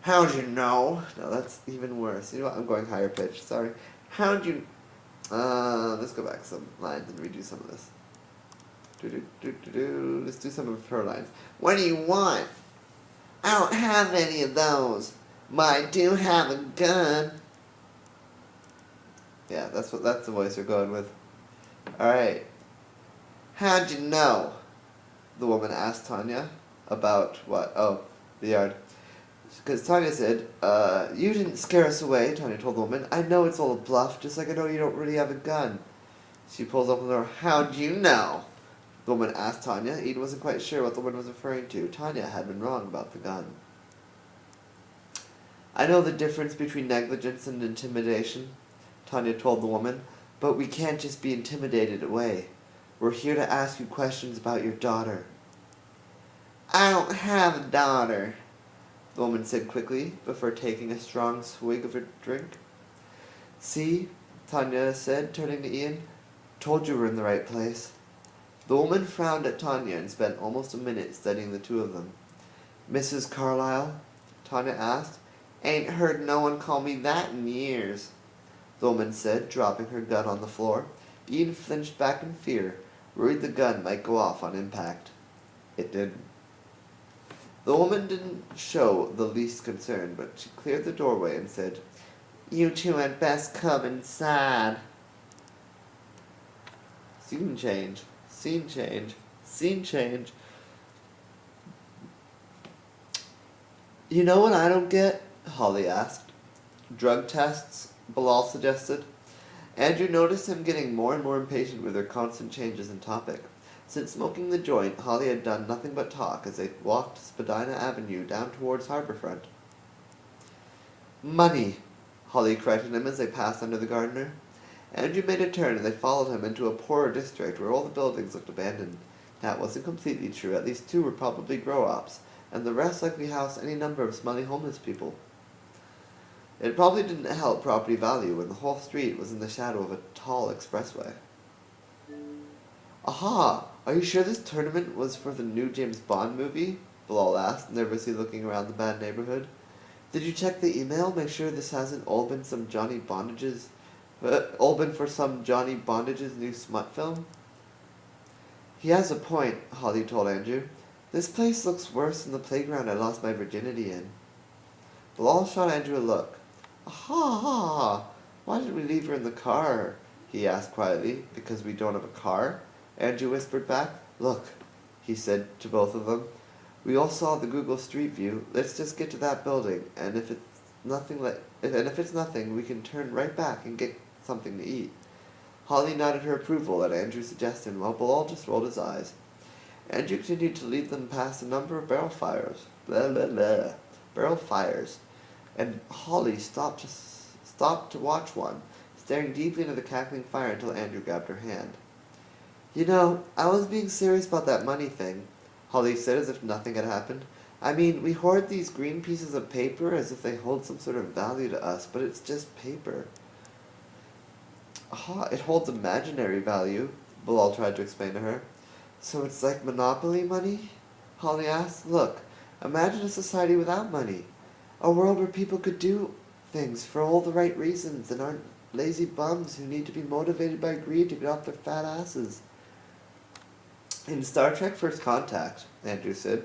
How'd you know? No, that's even worse. You know what? I'm going higher pitch. Sorry. How'd you... let's go back some lines and redo some of this. Let's do some of her lines. What do you want? I don't have any of those, but I do have a gun. Yeah, that's the voice we're going with. Alright. How'd you know? The woman asked Tanya. About what? Oh, the yard. Because Tanya said, you didn't scare us away, Tanya told the woman. I know it's all a bluff, just like I know you don't really have a gun. She pulls open the door. How'd you know? The woman asked Tanya. Ian wasn't quite sure what the woman was referring to. Tanya had been wrong about the gun. I know the difference between negligence and intimidation, Tanya told the woman, but we can't just be intimidated away. We're here to ask you questions about your daughter. I don't have a daughter, the woman said quickly, before taking a strong swig of her drink. See, Tanya said, turning to Ian. Told you we're in the right place. The woman frowned at Tanya and spent almost a minute studying the two of them. Mrs. Carlyle? Tanya asked. Ain't heard no one call me that in years, the woman said, dropping her gun on the floor. Ian flinched back in fear, worried the gun might go off on impact. It didn't. The woman didn't show the least concern, but she cleared the doorway and said, You two had best come inside. Scene change. Scene change. Scene change. You know what I don't get? Holly asked. Drug tests, Bilal suggested. Andrew noticed him getting more and more impatient with her constant changes in topic. Since smoking the joint, Holly had done nothing but talk as they walked Spadina Avenue down towards Harborfront. Money, Holly corrected him as they passed under the gardener. Andrew made a turn and they followed him into a poorer district where all the buildings looked abandoned. That wasn't completely true. At least 2 were probably grow-ops, and the rest likely housed any number of smelly homeless people. It probably didn't help property value when the whole street was in the shadow of a tall expressway. Aha! Are you sure this tournament was for the new James Bond movie? Bilal asked, nervously looking around the bad neighborhood. Did you check the email? Make sure this hasn't all been for some Johnny Bondage's new smut film? He has a point, Holly told Andrew. This place looks worse than the playground I lost my virginity in. Bilal shot Andrew a look. Aha! Why did we leave her in the car? He asked quietly. Because we don't have a car? Andrew whispered back. Look, he said to both of them. We all saw the Google Street View. Let's just get to that building, and if it's nothing, we can turn right back and get something to eat. Holly nodded her approval at Andrew's suggestion, while Bilal just rolled his eyes. Andrew continued to lead them past a number of barrel fires. Barrel fires. And Holly stopped to watch one, staring deeply into the cackling fire until Andrew grabbed her hand. You know, I was being serious about that money thing, Holly said as if nothing had happened. I mean, we hoard these green pieces of paper as if they hold some sort of value to us, but it's just paper. Aha, it holds imaginary value, Bilal tried to explain to her. So it's like Monopoly money? Holly asked. Look, imagine a society without money. A world where people could do things for all the right reasons and aren't lazy bums who need to be motivated by greed to get off their fat asses. In Star Trek First Contact, Andrew said,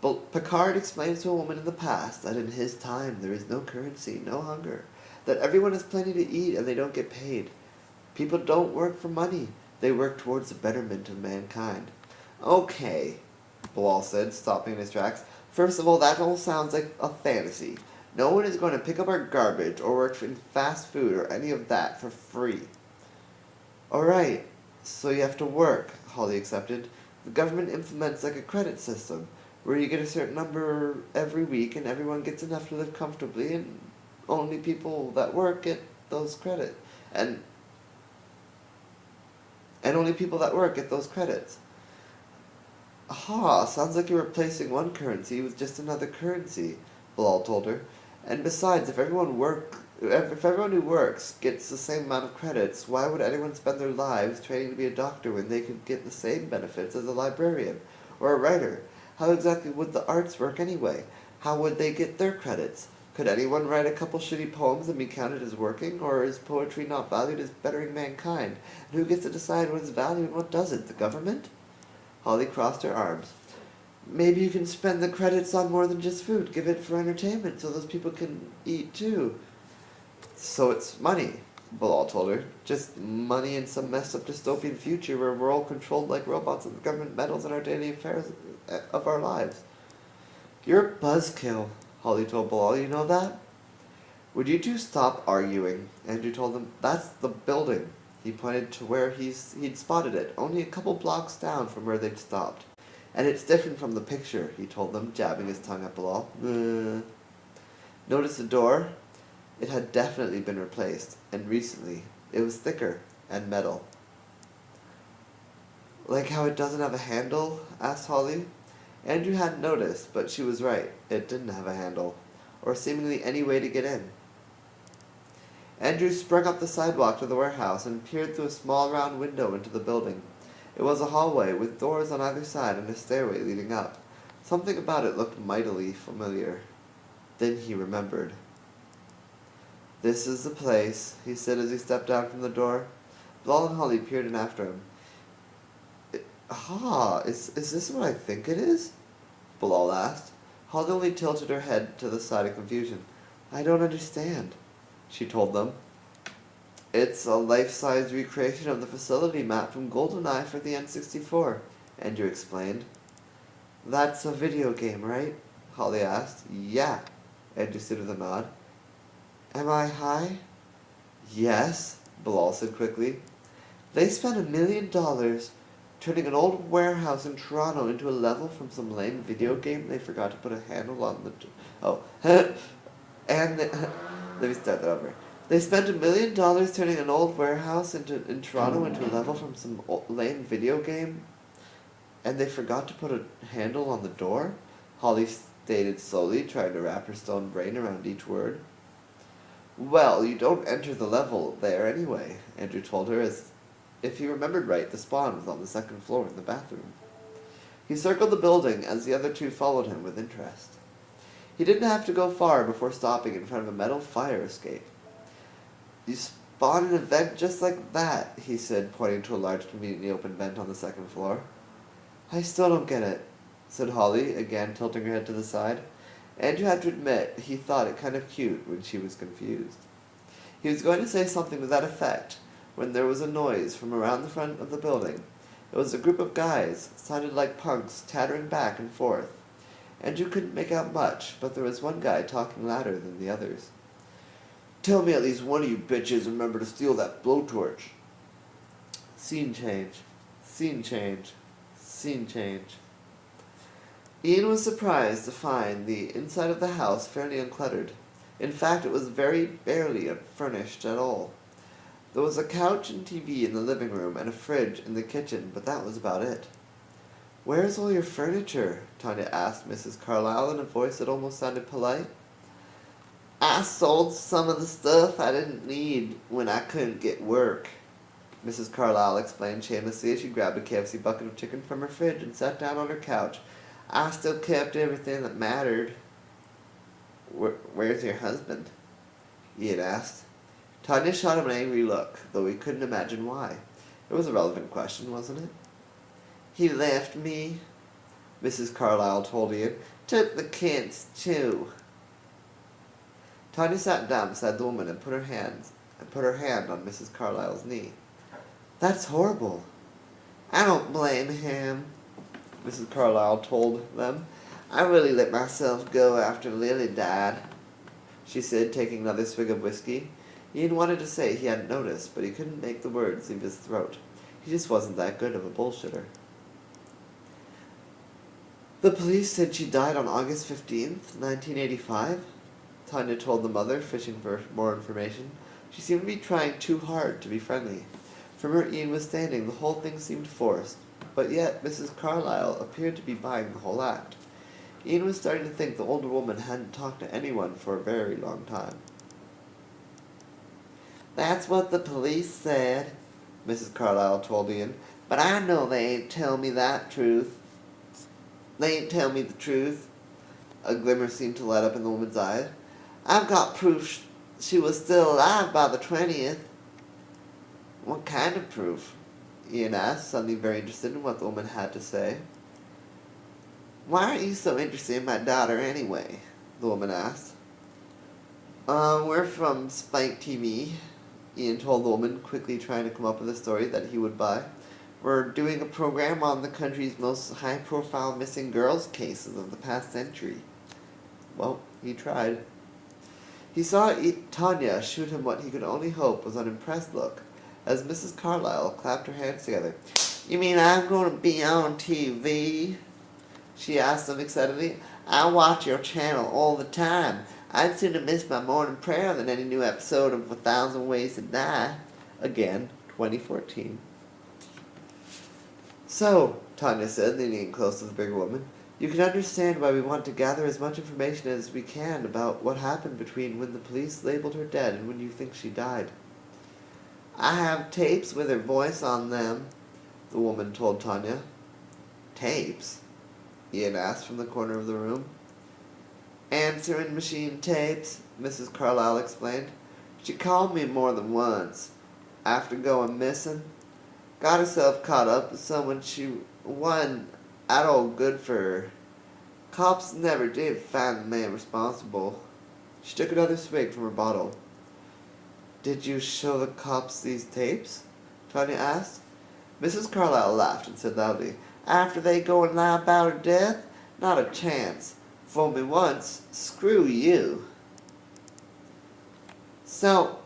Picard explains to a woman in the past that in his time there is no currency, no hunger, that everyone has plenty to eat and they don't get paid. People don't work for money. They work towards the betterment of mankind. Okay, Bilal said, stopping in his tracks. First of all, that all sounds like a fantasy. No one is going to pick up our garbage or work in fast food or any of that for free. Alright, so you have to work, Holly accepted. The government implements like a credit system, where you get a certain number every week and everyone gets enough to live comfortably and only people that work get those credits. And only people that work get those credits. Aha, sounds like you're replacing one currency with just another currency, Bilal told her. And besides, if everyone who works gets the same amount of credits, why would anyone spend their lives training to be a doctor when they could get the same benefits as a librarian or a writer? How exactly would the arts work anyway? How would they get their credits? Could anyone write a couple shitty poems and be counted as working, or is poetry not valued as bettering mankind? And who gets to decide what is valued and what doesn't? The government? Holly crossed her arms. Maybe you can spend the credits on more than just food. Give it for entertainment so those people can eat too. So it's money, Bilal told her. Just money in some messed up dystopian future where we're all controlled like robots and the government meddles in our daily affairs of our lives. You're a buzzkill, Holly told Bilal. You know that? Would you two stop arguing? Andrew told them. That's the building. He pointed to where he'd spotted it, only a couple blocks down from where they'd stopped. And it's different from the picture, he told them, jabbing his tongue at Bilal. Notice the door? It had definitely been replaced, and recently. It was thicker and metal. Like how it doesn't have a handle? Asked Holly. Andrew hadn't noticed, but she was right. It didn't have a handle, or seemingly any way to get in. Andrew sprung up the sidewalk to the warehouse and peered through a small round window into the building. It was a hallway with doors on either side and a stairway leading up. Something about it looked mightily familiar. Then he remembered. This is the place, he said as he stepped down from the door. Bilal and Holly peered in after him. Is this what I think it is? Bilal asked. Holly only tilted her head to the side in confusion. I don't understand, she told them. It's a life-size recreation of the facility map from GoldenEye for the N64, Andrew explained. That's a video game, right? Holly asked. Yeah, Andrew said with a nod. Am I high? Yes, Bilal said quickly. They spent $1 million turning an old warehouse in Toronto into a level from some lame video game they forgot to put a handle on the... let me start that over. They spent $1 million turning an old warehouse in Toronto into a level from some lame video game, and they forgot to put a handle on the door? Holly stated slowly, trying to wrap her stone brain around each word. Well, you don't enter the level there anyway, Andrew told her, as if he remembered right, the spawn was on the second floor in the bathroom. He circled the building as the other two followed him with interest. He didn't have to go far before stopping in front of a metal fire escape. You spawn an event just like that, he said, pointing to a large conveniently open vent on the second floor. I still don't get it, said Holly, again tilting her head to the side. Andrew had to admit he thought it kind of cute when she was confused. He was going to say something to that effect when there was a noise from around the front of the building. It was a group of guys, sounded like punks, tattering back and forth. Andrew couldn't make out much, but there was one guy talking louder than the others. Tell me at least one of you bitches remember to steal that blowtorch. Scene change. Scene change. Scene change. Ian was surprised to find the inside of the house fairly uncluttered. In fact, it was very barely furnished at all. There was a couch and TV in the living room and a fridge in the kitchen, but that was about it. Where's all your furniture? Tanya asked Mrs. Carlyle in a voice that almost sounded polite. I sold some of the stuff I didn't need when I couldn't get work, Mrs. Carlyle explained shamelessly as she grabbed a KFC bucket of chicken from her fridge and sat down on her couch. I still kept everything that mattered. Where's your husband? Ian asked. Tanya shot him an angry look, though he couldn't imagine why. It was a relevant question, wasn't it? He left me, Mrs. Carlyle told Ian. Took the kids, too. Tanya sat down beside the woman and put her hand on Mrs. Carlyle's knee. That's horrible. I don't blame him, Mrs. Carlyle told them. I really let myself go after Lily died, she said, taking another swig of whiskey. Ian wanted to say he hadn't noticed, but he couldn't make the words leave his throat. He just wasn't that good of a bullshitter. The police said she died on August 15th, 1985, Tanya told the mother, fishing for more information. She seemed to be trying too hard to be friendly. From where Ian was standing, the whole thing seemed forced, but yet Mrs. Carlyle appeared to be buying the whole act. Ian was starting to think the older woman hadn't talked to anyone for a very long time. That's what the police said, Mrs. Carlyle told Ian, but I know they ain't tell me the truth. A glimmer seemed to light up in the woman's eyes. I've got proof she was still alive by the 20th. What kind of proof? Ian asked, suddenly very interested in what the woman had to say. Why aren't you so interested in my daughter anyway? The woman asked. We're from Spike TV, Ian told the woman, quickly trying to come up with a story that he would buy. We're doing a program on the country's most high-profile missing girls cases of the past century. Well, he tried. He saw Tanya shoot him what he could only hope was an impressed look, as Mrs. Carlyle clapped her hands together. You mean I'm going to be on TV? She asked him excitedly. I watch your channel all the time. I'd sooner miss my morning prayer than any new episode of 1,000 Ways to Die. Again, 2014. So, Tanya said, leaning in close to the bigger woman, you can understand why we want to gather as much information as we can about what happened between when the police labeled her dead and when you think she died. I have tapes with her voice on them, the woman told Tanya. Tapes? Ian asked from the corner of the room. Answering machine tapes, Mrs. Carlyle explained. She called me more than once, after going missing. Got herself caught up with someone she wasn't at all good for her. Cops never did find the man responsible. She took another swig from her bottle. Did you show the cops these tapes? Tanya asked. Mrs. Carlyle laughed and said loudly, After they go and lie about her death? Not a chance. Fool me once, screw you. So,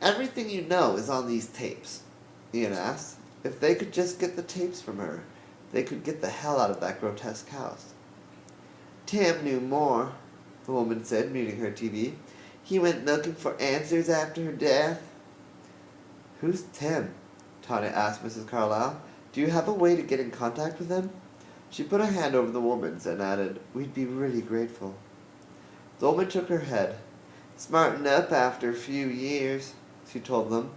everything you know is on these tapes, Ian asked. If they could just get the tapes from her, they could get the hell out of that grotesque house. Tim knew more, the woman said, muting her TV. He went looking for answers after her death. Who's Tim? Tanya asked Mrs. Carlyle. Do you have a way to get in contact with him? She put a hand over the woman's and added, We'd be really grateful. The woman shook her head. Smartened up after a few years, she told them.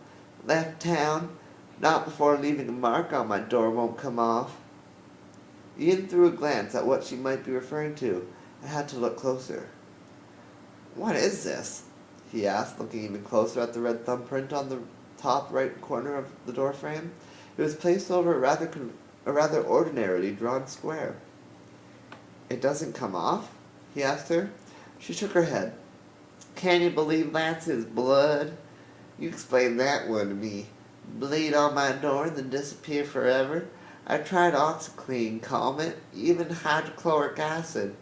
Left town. Not before leaving a mark on my door won't come off. Ian threw a glance at what she might be referring to and had to look closer. What is this? He asked, looking even closer at the red thumbprint on the top right corner of the door frame. It was placed over a rather ordinarily drawn square. It doesn't come off? He asked her. She shook her head. Can you believe that's his blood? You explain that one to me. Bleed on my door and then disappear forever? I tried OxyClean, calm it, even hydrochloric acid.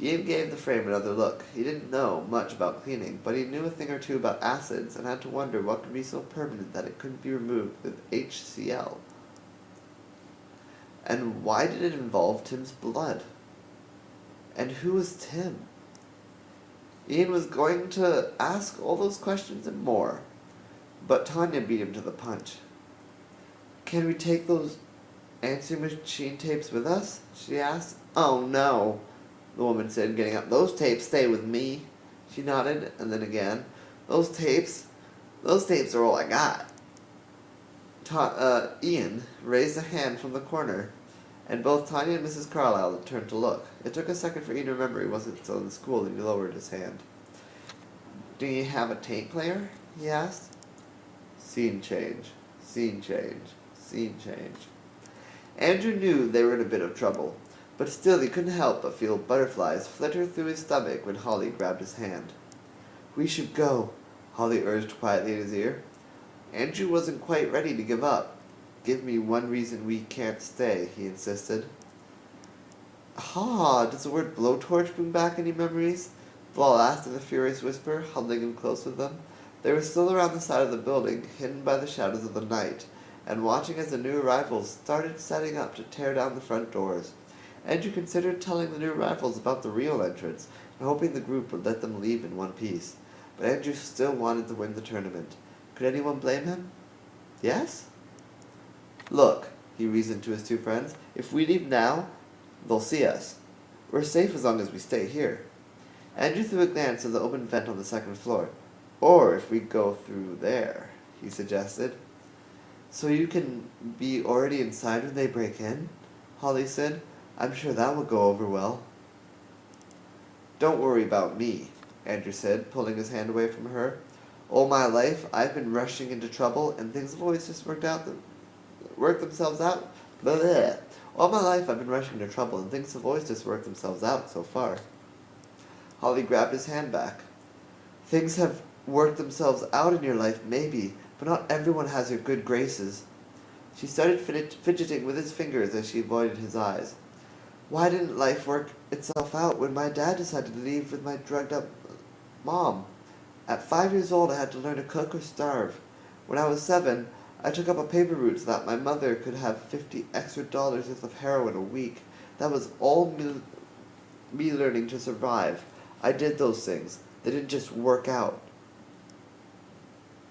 Ian gave the frame another look. He didn't know much about cleaning, but he knew a thing or two about acids and had to wonder what could be so permanent that it couldn't be removed with HCl. And why did it involve Tim's blood? And who was Tim? Ian was going to ask all those questions and more, but Tanya beat him to the punch. Can we take those answering machine tapes with us? She asked. Oh no, the woman said, getting up. Those tapes stay with me. She nodded, and then again. Those tapes are all I got. Ian raised a hand from the corner, and both Tanya and Mrs. Carlyle turned to look. It took a second for Ian to remember he wasn't still in school, and he lowered his hand. Do you have a tape player? He asked. Scene change. Scene change. Scene change. Andrew knew they were in a bit of trouble, but still he couldn't help but feel butterflies flitter through his stomach when Holly grabbed his hand. We should go, Holly urged quietly in his ear. Andrew wasn't quite ready to give up. Give me one reason we can't stay, he insisted. Does the word blowtorch bring back any memories? Blall asked in a furious whisper, huddling him close with them. They were still around the side of the building, hidden by the shadows of the night, and watching as the new arrivals started setting up to tear down the front doors. Andrew considered telling the new arrivals about the real entrance, and hoping the group would let them leave in one piece. But Andrew still wanted to win the tournament. Could anyone blame him? Yes? Look, he reasoned to his two friends, if we leave now, they'll see us. We're safe as long as we stay here. Andrew threw a glance at the open vent on the second floor. Or if we go through there, he suggested. So you can be already inside when they break in? Holly said. I'm sure that will go over well. Don't worry about me, Andrew said, pulling his hand away from her. All my life, I've been rushing into trouble, and things have always just worked themselves out. Blah. All my life, I've been rushing into trouble, and things have always just worked themselves out so far. Holly grabbed his hand back. Things have worked themselves out in your life, maybe, but not everyone has your good graces. She started fidgeting with his fingers as she avoided his eyes. Why didn't life work itself out when my dad decided to leave with my drugged-up mom? At 5 years old, I had to learn to cook or starve. When I was 7, I took up a paper route so that my mother could have $50 extra worth of heroin a week. That was all me learning to survive. I did those things. They didn't just work out.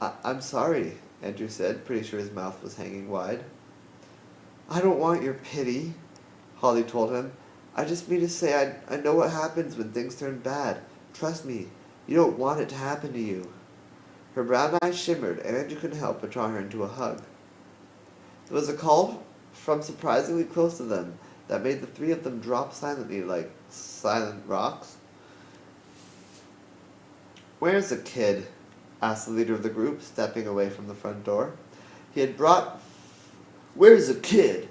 I'm sorry, Andrew said, pretty sure his mouth was hanging wide. I don't want your pity, Holly told him. I just mean to say I know what happens when things turn bad. Trust me, you don't want it to happen to you. Her brown eyes shimmered, and Andrew couldn't help but draw her into a hug. There was a call from surprisingly close to them that made the three of them drop silently like silent rocks. Where's the kid? Asked the leader of the group, stepping away from the front door. Where's the kid?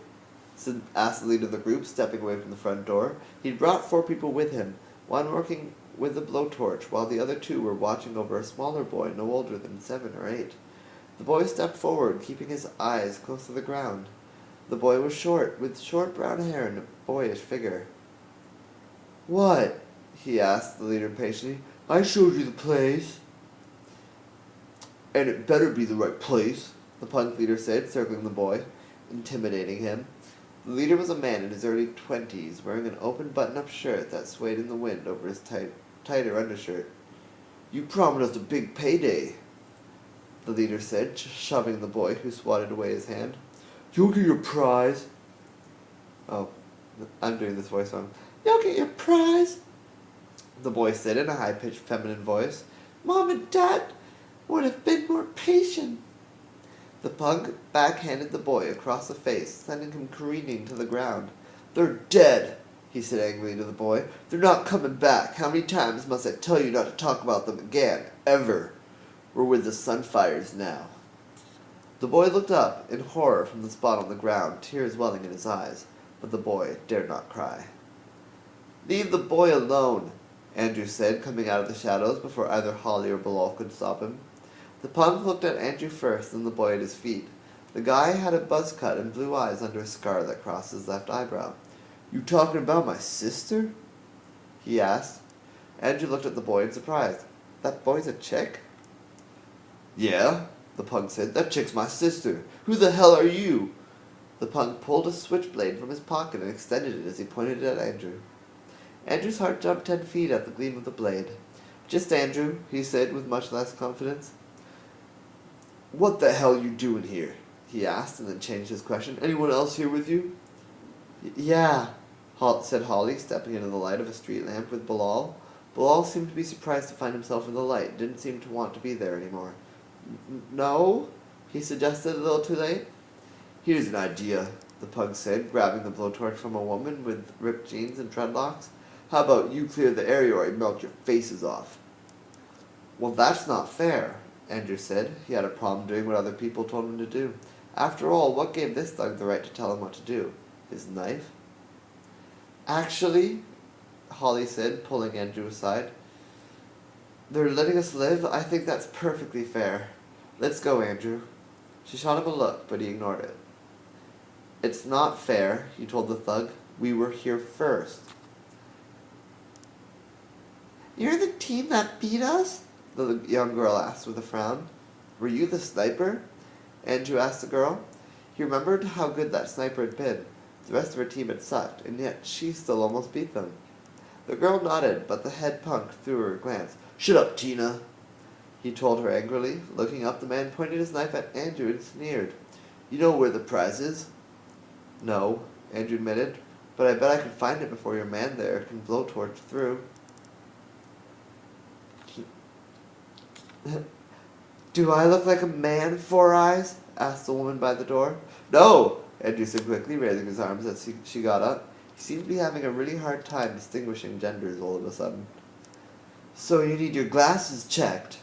Asked the leader of the group, stepping away from the front door. He'd brought 4 people with him, one working with the blowtorch, while the other 2 were watching over a smaller boy no older than 7 or 8. The boy stepped forward, keeping his eyes close to the ground. The boy was short, with short brown hair and a boyish figure. What? He asked the leader impatiently. I showed you the place. And it better be the right place, the punk leader said, circling the boy, intimidating him. The leader was a man in his early 20s, wearing an open button-up shirt that swayed in the wind over his tighter undershirt. You promised us a big payday, the leader said, shoving the boy, who swatted away his hand. You'll get your prize. Oh, I'm doing this voice wrong. You'll get your prize, the boy said in a high-pitched feminine voice. Mom and Dad would have been more patient. The punk backhanded the boy across the face, sending him careening to the ground. They're dead, he said angrily to the boy. They're not coming back. How many times must I tell you not to talk about them again? Ever. We're with the Sunfires now. The boy looked up in horror from the spot on the ground, tears welling in his eyes, but the boy dared not cry. Leave the boy alone, Andrew said, coming out of the shadows before either Holly or Bilal could stop him. The punk looked at Andrew first, then the boy at his feet. The guy had a buzz cut and blue eyes under a scar that crossed his left eyebrow. You talking about my sister? He asked. Andrew looked at the boy in surprise. That boy's a chick? Yeah, the punk said. That chick's my sister. Who the hell are you? The punk pulled a switchblade from his pocket and extended it as he pointed it at Andrew. Andrew's heart jumped 10 feet at the gleam of the blade. Just Andrew, he said with much less confidence. What the hell you doing here? He asked, and then changed his question. Anyone else here with you? Yeah, said Holly, stepping into the light of a street lamp with Bilal. Bilal seemed to be surprised to find himself in the light, didn't seem to want to be there anymore. No? He suggested a little too late. Here's an idea, the pug said, grabbing the blowtorch from a woman with ripped jeans and dreadlocks. How about you clear the area or I melt your faces off? Well, that's not fair, Andrew said. He had a problem doing what other people told him to do. After all, what gave this thug the right to tell him what to do? His knife? Actually, Holly said, pulling Andrew aside, they're letting us live? I think that's perfectly fair. Let's go, Andrew. She shot him a look, but he ignored it. It's not fair, he told the thug. We were here first. You're the team that beat us? The young girl asked with a frown. Were you the sniper? Andrew asked the girl. He remembered how good that sniper had been. The rest of her team had sucked, and yet she still almost beat them. The girl nodded, but the head punk threw her a glance. Shut up, Tina, he told her angrily. Looking up, the man pointed his knife at Andrew and sneered. You know where the prize is? No, Andrew admitted, but I bet I could find it before your man there can blowtorch through. Do I look like a man, Four Eyes? Asked the woman by the door. No, Andrew said quickly, raising his arms as she got up. He seemed to be having a really hard time distinguishing genders all of a sudden. So you need your glasses checked.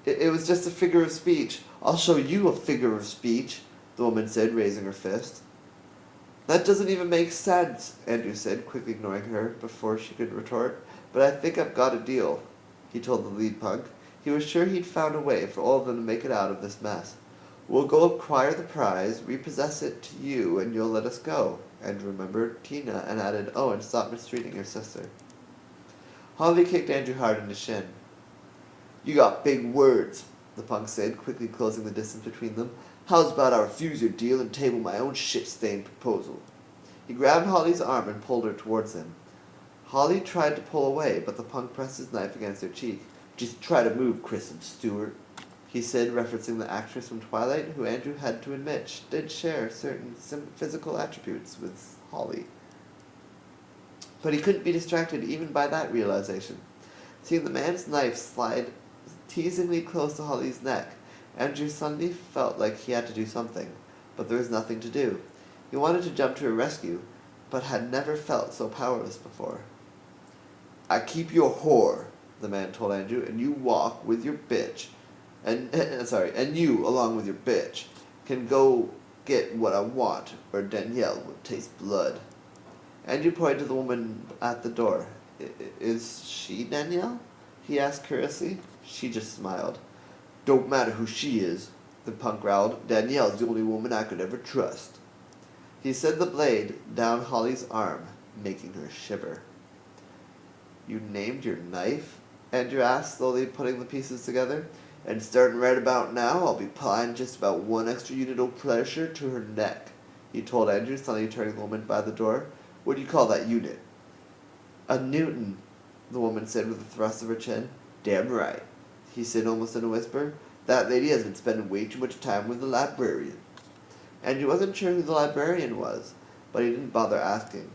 It was just a figure of speech. I'll show you a figure of speech, the woman said, raising her fist. That doesn't even make sense, Andrew said, quickly ignoring her before she could retort. But I think I've got a deal, he told the lead punk. He was sure he'd found a way for all of them to make it out of this mess. We'll go acquire the prize, repossess it to you, and you'll let us go. Andrew remembered Tina and added, oh, and stop mistreating your sister. Holly kicked Andrew hard in the shin. You got big words, the punk said, quickly closing the distance between them. How's about I refuse your deal and table my own shit-stained proposal? He grabbed Holly's arm and pulled her towards him. Holly tried to pull away, but the punk pressed his knife against her cheek. Just try to move, Kristen Stewart, he said, referencing the actress from Twilight, who Andrew had to admit did share certain physical attributes with Holly. But he couldn't be distracted even by that realization. Seeing the man's knife slide teasingly close to Holly's neck, Andrew suddenly felt like he had to do something, but there was nothing to do. He wanted to jump to her rescue, but had never felt so powerless before. I keep your whore, the man told Andrew, and you walk with your bitch. And you, along with your bitch, can go get what I want, or Danielle will taste blood. Andrew pointed to the woman at the door. Is she Danielle? He asked curiously. She just smiled. Don't matter who she is, the punk growled. Danielle's the only woman I could ever trust. He set the blade down Holly's arm, making her shiver. You named your knife? Andrew asked, slowly putting the pieces together. And starting right about now, I'll be applying just about one extra unit of pressure to her neck, he told Andrew, suddenly turning the woman by the door. What do you call that unit? A Newton, the woman said with a thrust of her chin. Damn right, he said almost in a whisper. That lady has been spending way too much time with the librarian. Andrew wasn't sure who the librarian was, but he didn't bother asking.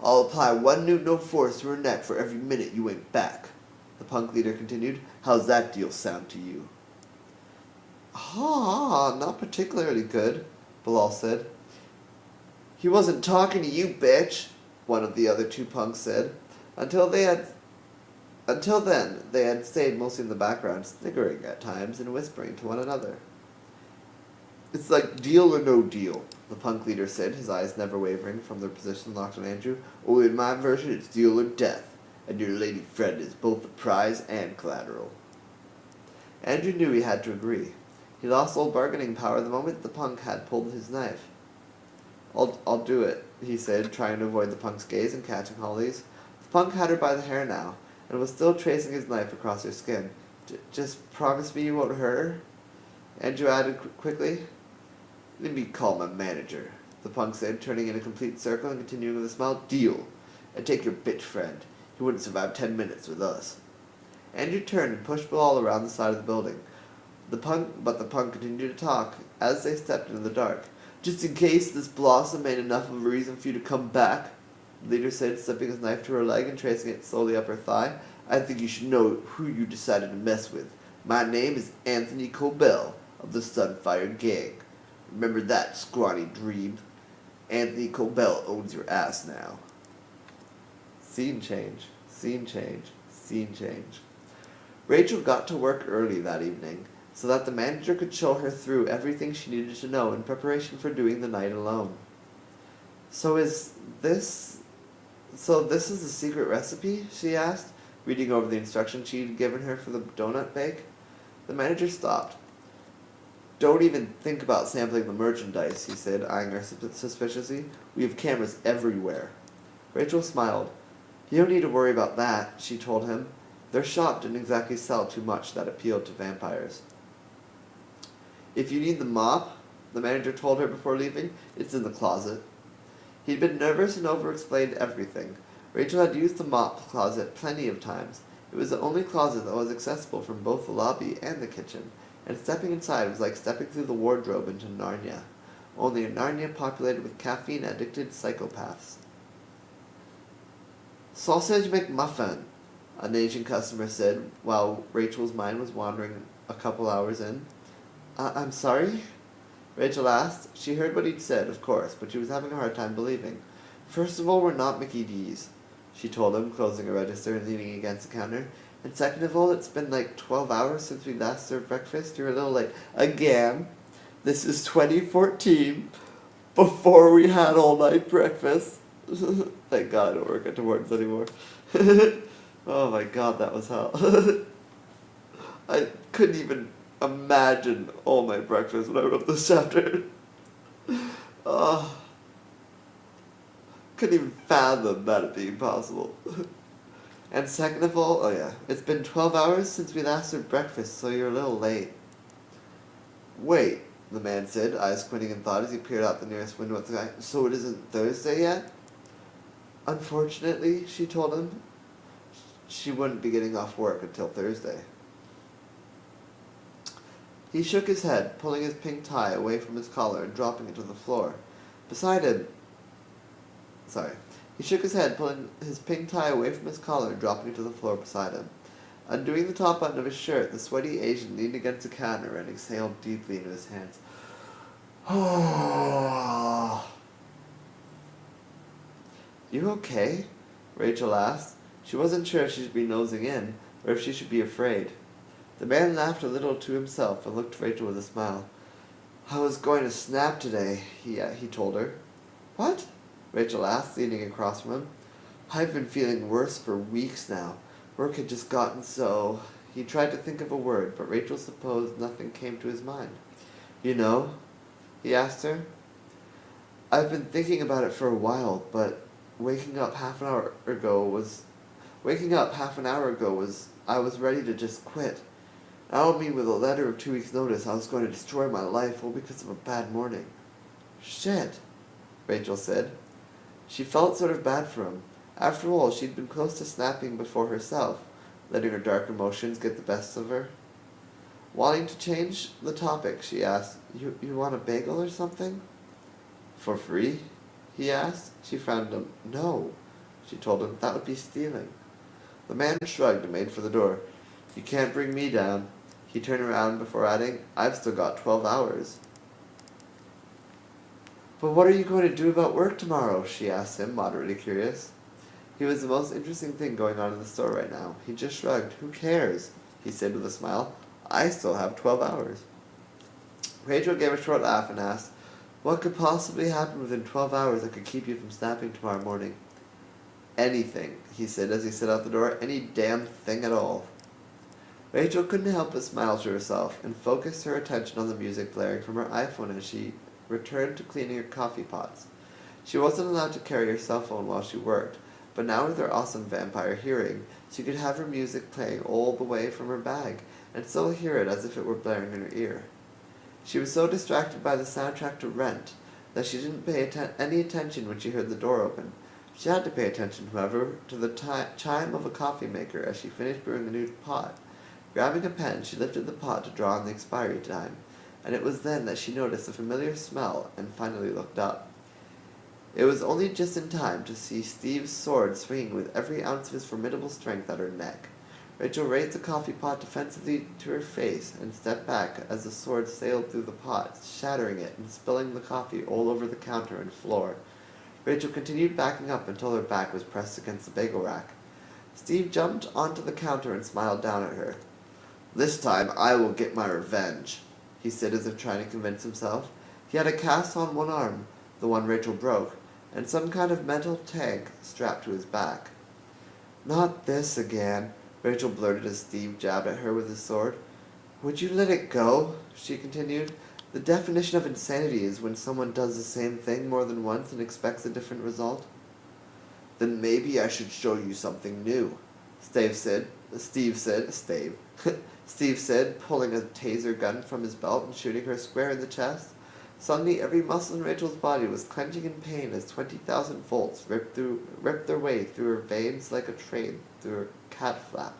I'll apply 1 Newton of force to her neck for every minute you ain't back, the punk leader continued. How's that deal sound to you? Not particularly good, Bilal said. He wasn't talking to you, bitch, one of the other two punks said. Until then, they had stayed mostly in the background, sniggering at times and whispering to one another. It's like deal or no deal, the punk leader said, his eyes never wavering from their position locked on Andrew. Oh, in my version, it's deal or death, and your lady friend is both the prize and collateral. Andrew knew he had to agree. He lost all bargaining power the moment the punk had pulled his knife. I'll do it, he said, trying to avoid the punk's gaze and catching Holly's. The punk had her by the hair now, and was still tracing his knife across her skin. Just promise me you won't hurt her? Andrew added quickly. Let me call my manager, the punk said, turning in a complete circle and continuing with a smile. Deal. And take your bitch friend. He wouldn't survive 10 minutes with us. Andrew turned and pushed Bilal around the side of the building. But the punk continued to talk as they stepped into the dark. Just in case this blossom made enough of a reason for you to come back, The leader said, slipping his knife to her leg and tracing it slowly up her thigh. I think you should know who you decided to mess with. My name is Anthony Cobell of the Sunfire Gang. Remember that, scrawny dream? Anthony Cobell owns your ass now. Scene change, scene change, scene change. Rachel got to work early that evening, so that the manager could show her through everything she needed to know in preparation for doing the night alone. So this is the secret recipe? She asked, reading over the instructions she'd given her for the donut bake. The manager stopped. Don't even think about sampling the merchandise, he said, eyeing her suspiciously. We have cameras everywhere. Rachel smiled. You don't need to worry about that, she told him. Their shop didn't exactly sell too much that appealed to vampires. If you need the mop, the manager told her before leaving, it's in the closet. He'd been nervous and over-explained everything. Rachel had used the mop closet plenty of times. It was the only closet that was accessible from both the lobby and the kitchen, and stepping inside was like stepping through the wardrobe into Narnia, only a Narnia populated with caffeine-addicted psychopaths. Sausage McMuffin, an Asian customer said, while Rachel's mind was wandering a couple hours in. I'm sorry? Rachel asked. She heard what he'd said, of course, but she was having a hard time believing. First of all, we're not Mickey D's, she told him, closing a register and leaning against the counter. And second of all, it's been like 12 hours since we last served breakfast. You're a little late. Again, this is 2014, before we had all-night breakfast. Thank God I don't work at Tim Hortons anymore. Oh my God, that was hell. I couldn't even imagine all-night breakfast when I wrote this chapter. Couldn't even fathom that being possible. And second of all, it's been 12 hours since we last served breakfast, so you're a little late. Wait, the man said, eyes squinting in thought as he peered out the nearest window at the sky. So it isn't Thursday yet? Unfortunately, she told him, she wouldn't be getting off work until Thursday. He shook his head, pulling his pink tie away from his collar and dropping it to the floor. He shook his head, pulling his pink tie away from his collar and dropping it to the floor beside him. Undoing the top button of his shirt, the sweaty Asian leaned against the counter and exhaled deeply into his hands. You okay? Rachel asked. She wasn't sure if she should be nosing in, or if she should be afraid. The man laughed a little to himself and looked at Rachel with a smile. I was going to snap today, he told her. What? Rachel asked, leaning across from him. I've been feeling worse for weeks now. Work had just gotten so... He tried to think of a word, but Rachel supposed nothing came to his mind. You know? He asked her. I've been thinking about it for a while, but waking up half an hour ago was... I was ready to just quit. I don't mean with a letter of 2 weeks' notice I was going to destroy my life all because of a bad morning. Shit, Rachel said. She felt sort of bad for him. After all, she'd been close to snapping before herself, letting her dark emotions get the best of her. Wanting to change the topic, she asked, You want a bagel or something? For free? He asked. She frowned at him. No, she told him. That would be stealing. The man shrugged and made for the door. You can't bring me down. He turned around before adding, I've still got 12 hours. But what are you going to do about work tomorrow? She asked him, moderately curious. He was the most interesting thing going on in the store right now. He just shrugged. Who cares? He said with a smile. I still have 12 hours. Rachel gave a short laugh and asked, What could possibly happen within 12 hours that could keep you from snapping tomorrow morning? Anything, he said as he set out the door. Any damn thing at all. Rachel couldn't help but smile to herself and focused her attention on the music blaring from her iPhone as she returned to cleaning her coffee pots. She wasn't allowed to carry her cell phone while she worked, but now with her awesome vampire hearing, she could have her music playing all the way from her bag and still hear it as if it were blaring in her ear. She was so distracted by the soundtrack to Rent that she didn't pay any attention when she heard the door open. She had to pay attention, however, to the chime of a coffee maker as she finished brewing a new pot. Grabbing a pen, she lifted the pot to draw on the expiry time, and it was then that she noticed a familiar smell and finally looked up. It was only just in time to see Steve's sword swinging with every ounce of his formidable strength at her neck. Rachel raised the coffee pot defensively to her face and stepped back as the sword sailed through the pot, shattering it and spilling the coffee all over the counter and floor. Rachel continued backing up until her back was pressed against the bagel rack. Steve jumped onto the counter and smiled down at her. "This time I will get my revenge," he said as if trying to convince himself. He had a cast on one arm, the one Rachel broke, and some kind of metal tank strapped to his back. "Not this again," Rachel blurted as Steve jabbed at her with his sword. "Would you let it go?" she continued. "The definition of insanity is when someone does the same thing more than once and expects a different result." "Then maybe I should show you something new," Steve said, pulling a taser gun from his belt and shooting her square in the chest. Suddenly, every muscle in Rachel's body was clenching in pain as 20,000 volts ripped their way through her veins like a train through her cat flap.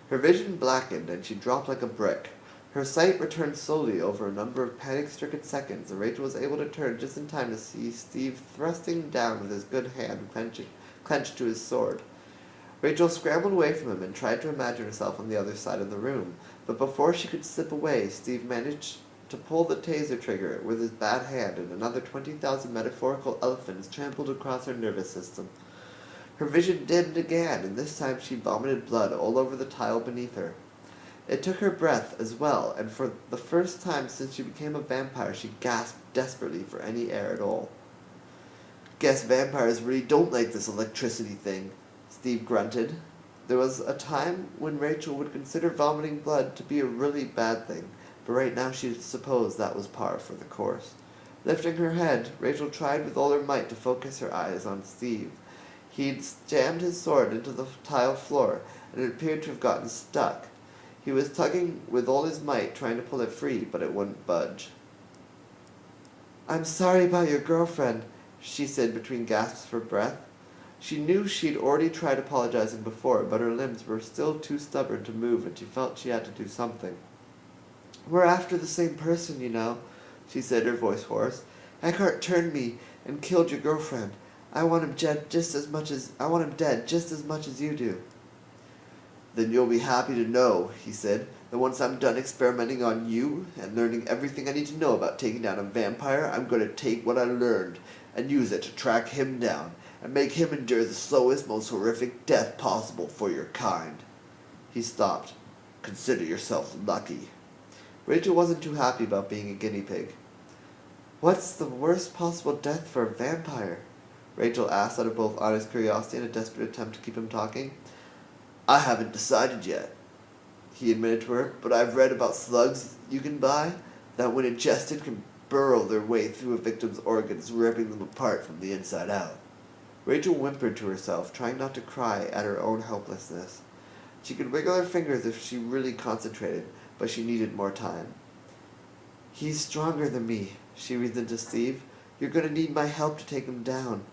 Her vision blackened and she dropped like a brick. Her sight returned slowly over a number of panic-stricken seconds, and Rachel was able to turn just in time to see Steve thrusting down with his good hand clenched to his sword. Rachel scrambled away from him and tried to imagine herself on the other side of the room, but before she could slip away, Steve managed to pull the taser trigger with his bad hand, and another 20,000 metaphorical elephants trampled across her nervous system. Her vision dimmed again, and this time she vomited blood all over the tile beneath her. It took her breath as well, and for the first time since she became a vampire, she gasped desperately for any air at all. "Guess vampires really don't like this electricity thing," Steve grunted. There was a time when Rachel would consider vomiting blood to be a really bad thing, but right now she supposed that was par for the course. Lifting her head, Rachel tried with all her might to focus her eyes on Steve. He'd jammed his sword into the tile floor, and it appeared to have gotten stuck. He was tugging with all his might, trying to pull it free, but it wouldn't budge. "I'm sorry about your girlfriend," she said between gasps for breath. She knew she'd already tried apologizing before, but her limbs were still too stubborn to move, and she felt she had to do something. "We're after the same person, you know," she said, her voice hoarse. "Eckhart turned me and killed your girlfriend. I want him dead just as much as you do." "Then you'll be happy to know," he said, "that once I'm done experimenting on you and learning everything I need to know about taking down a vampire, I'm going to take what I learned and use it to track him down and make him endure the slowest, most horrific death possible for your kind." He stopped. "Consider yourself lucky." Rachel wasn't too happy about being a guinea pig. "What's the worst possible death for a vampire?" Rachel asked out of both honest curiosity and a desperate attempt to keep him talking. "I haven't decided yet," he admitted to her, "but I've read about slugs you can buy that when ingested can burrow their way through a victim's organs, ripping them apart from the inside out." Rachel whimpered to herself, trying not to cry at her own helplessness. She could wiggle her fingers if she really concentrated, but she needed more time. "He's stronger than me," she reasoned to Steve. "You're going to need my help to take him down."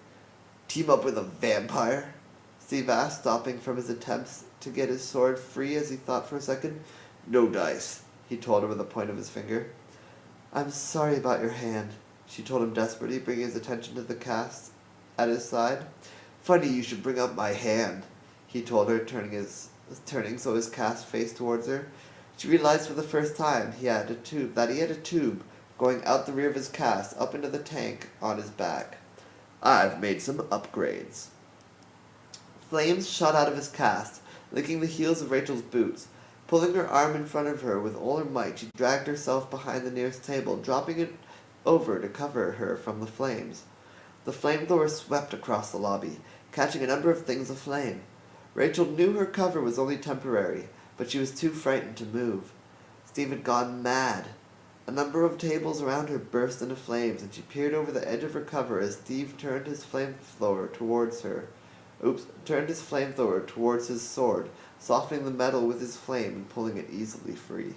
"Team up with a vampire?" Steve asked, stopping from his attempts to get his sword free as he thought for a second. "No dice," he told her with a point of his finger. "I'm sorry about your hand," she told him desperately, bringing his attention to the cast at his side. "Funny you should bring up my hand," he told her, turning so his cast faced towards her. She realized for the first time he had a tube going out the rear of his cast up into the tank on his back. "I've made some upgrades." Flames shot out of his cast, licking the heels of Rachel's boots. Pulling her arm in front of her with all her might, she dragged herself behind the nearest table, dropping it over to cover her from the flames. The flamethrower swept across the lobby, catching a number of things aflame. Rachel knew her cover was only temporary, but she was too frightened to move. Steve had gone mad. A number of tables around her burst into flames, and she peered over the edge of her cover as Steve turned his flamethrower towards his sword, softening the metal with his flame and pulling it easily free.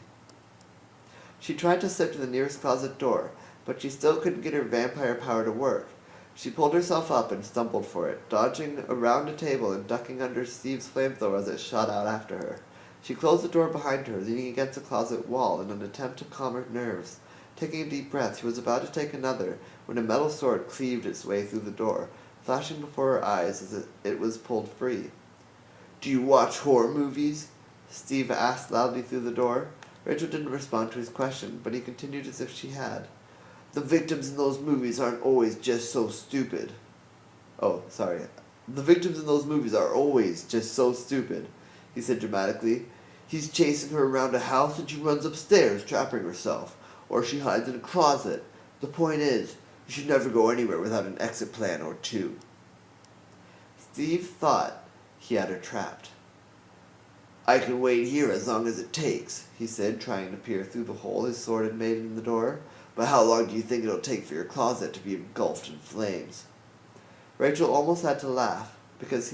She tried to slip to the nearest closet door, but she still couldn't get her vampire power to work. She pulled herself up and stumbled for it, dodging around a table and ducking under Steve's flamethrower as it shot out after her. She closed the door behind her, leaning against the closet wall in an attempt to calm her nerves, Taking a deep breath, he was about to take another when a metal sword cleaved its way through the door, flashing before her eyes as it was pulled free. "Do you watch horror movies?" Steve asked loudly through the door. Rachel didn't respond to his question, but he continued as if she had. "The victims in those movies aren't always just so stupid." "Oh, sorry. The victims in those movies are always just so stupid," he said dramatically. "He's chasing her around a house and she runs upstairs, trapping herself. Or she hides in a closet. The point is, you should never go anywhere without an exit plan or two." Steve thought he had her trapped. "I can wait here as long as it takes," he said, trying to peer through the hole his sword had made in the door. "But how long do you think it'll take for your closet to be engulfed in flames?" Rachel almost had to laugh, because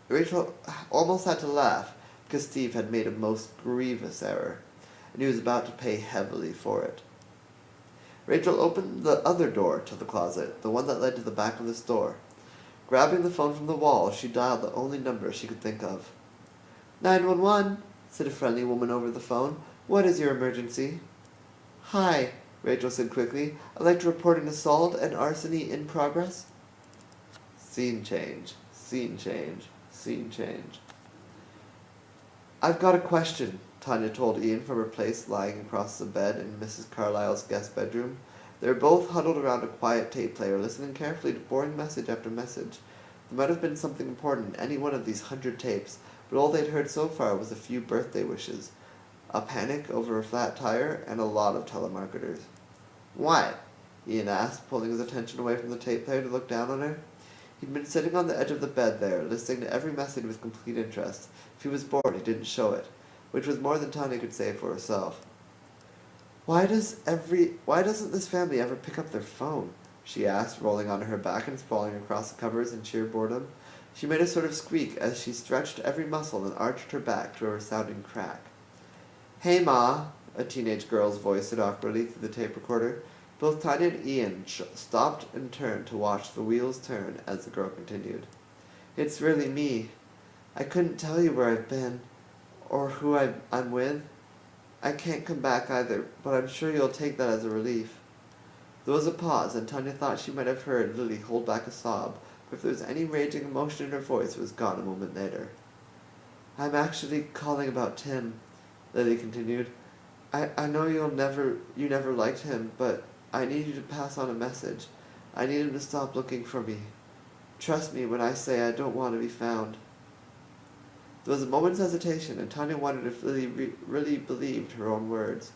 Rachel almost had to laugh because Steve had made a most grievous error, and he was about to pay heavily for it. Rachel opened the other door to the closet, the one that led to the back of the store. Grabbing the phone from the wall, she dialed the only number she could think of. 911, said a friendly woman over the phone. "What is your emergency?" "Hi," Rachel said quickly. "I'd like to report an assault and larceny in progress." Scene change, scene change, scene change. "I've got a question," Tanya told Ian from her place lying across the bed in Mrs. Carlyle's guest bedroom. They were both huddled around a quiet tape player, listening carefully to boring message after message. There might have been something important in any one of these 100 tapes, but all they'd heard so far was a few birthday wishes, a panic over a flat tire, and a lot of telemarketers. "What?" Ian asked, pulling his attention away from the tape player to look down on her. He'd been sitting on the edge of the bed there, listening to every message with complete interest. If he was bored, he didn't show it, which was more than Tanya could say for herself. Why doesn't this family ever pick up their phone?" she asked, rolling onto her back and sprawling across the covers in sheer boredom. She made a sort of squeak as she stretched every muscle and arched her back to a resounding crack. "Hey, Ma," a teenage girl's voice said awkwardly through the tape recorder. Both Tanya and Ian stopped and turned to watch the wheels turn as the girl continued. "It's really me. I couldn't tell you where I've been, or who I'm with. I can't come back either, but I'm sure you'll take that as a relief." There was a pause, and Tanya thought she might have heard Lily hold back a sob, but if there was any raging emotion in her voice, it was gone a moment later. "I'm actually calling about Tim," Lily continued. I know you never liked him, but I need you to pass on a message. I need him to stop looking for me. Trust me when I say I don't want to be found." There was a moment's hesitation, and Tanya wondered if Lily really believed her own words.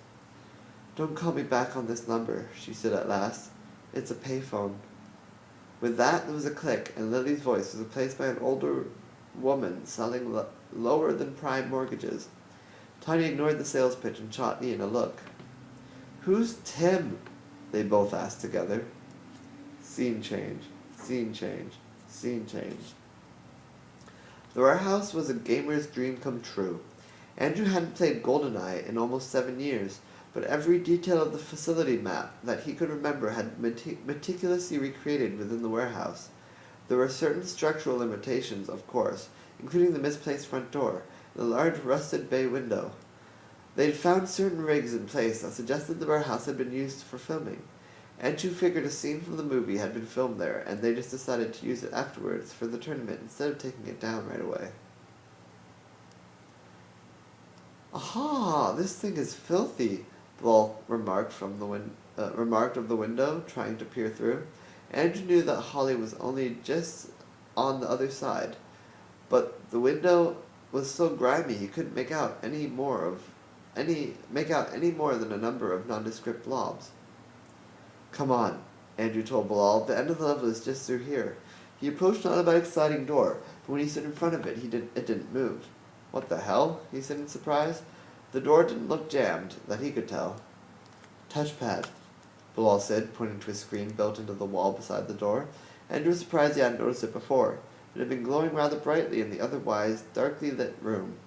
"Don't call me back on this number," she said at last. "It's a payphone." With that, there was a click, and Lily's voice was replaced by an older woman selling lower than prime mortgages. Tanya ignored the sales pitch and shot Ian a look. "Who's Tim?" they both asked together. Scene change, scene change, scene change. The warehouse was a gamer's dream come true. Andrew hadn't played GoldenEye in almost 7 years, but every detail of the facility map that he could remember had meticulously recreated within the warehouse. There were certain structural limitations, of course, including the misplaced front door and a large rusted bay window. They'd found certain rigs in place that suggested the warehouse had been used for filming. Andrew figured a scene from the movie had been filmed there, and they just decided to use it afterwards for the tournament instead of taking it down right away. "Aha, this thing is filthy," Ball remarked of the window, trying to peer through. Andrew knew that Holly was only just on the other side, but the window was so grimy he couldn't make out any more than a number of nondescript blobs. "Come on," Andrew told Bilal. "The end of the level is just through here." He approached an automatic sliding door, but when he stood in front of it, it didn't move. "What the hell?" he said in surprise. The door didn't look jammed, that he could tell. "Touchpad," Bilal said, pointing to a screen built into the wall beside the door. Andrew was surprised he hadn't noticed it before. It had been glowing rather brightly in the otherwise darkly lit room.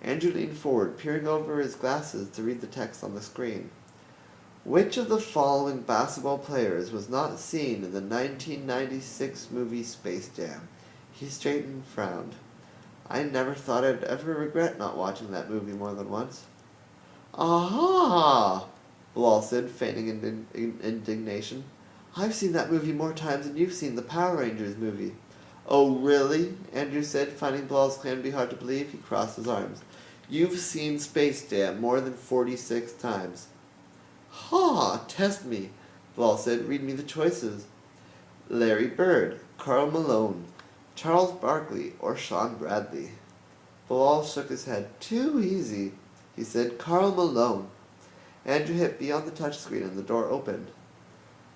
Andrew leaned forward, peering over his glasses to read the text on the screen. "Which of the following basketball players was not seen in the 1996 movie Space Jam?" He straightened and frowned. "I never thought I'd ever regret not watching that movie more than once." Aha! Bilal said, feigning indignation. I've seen that movie more times than you've seen the Power Rangers movie. Oh, really? Andrew said, finding Bilal's claim to be hard to believe. He crossed his arms. You've seen Space Jam more than 46 times. Ha! Test me, Bilal said. Read me the choices. Larry Bird, Carl Malone, Charles Barkley, or Sean Bradley. Bilal shook his head. Too easy, he said. Carl Malone. Andrew hit B on the touchscreen and the door opened.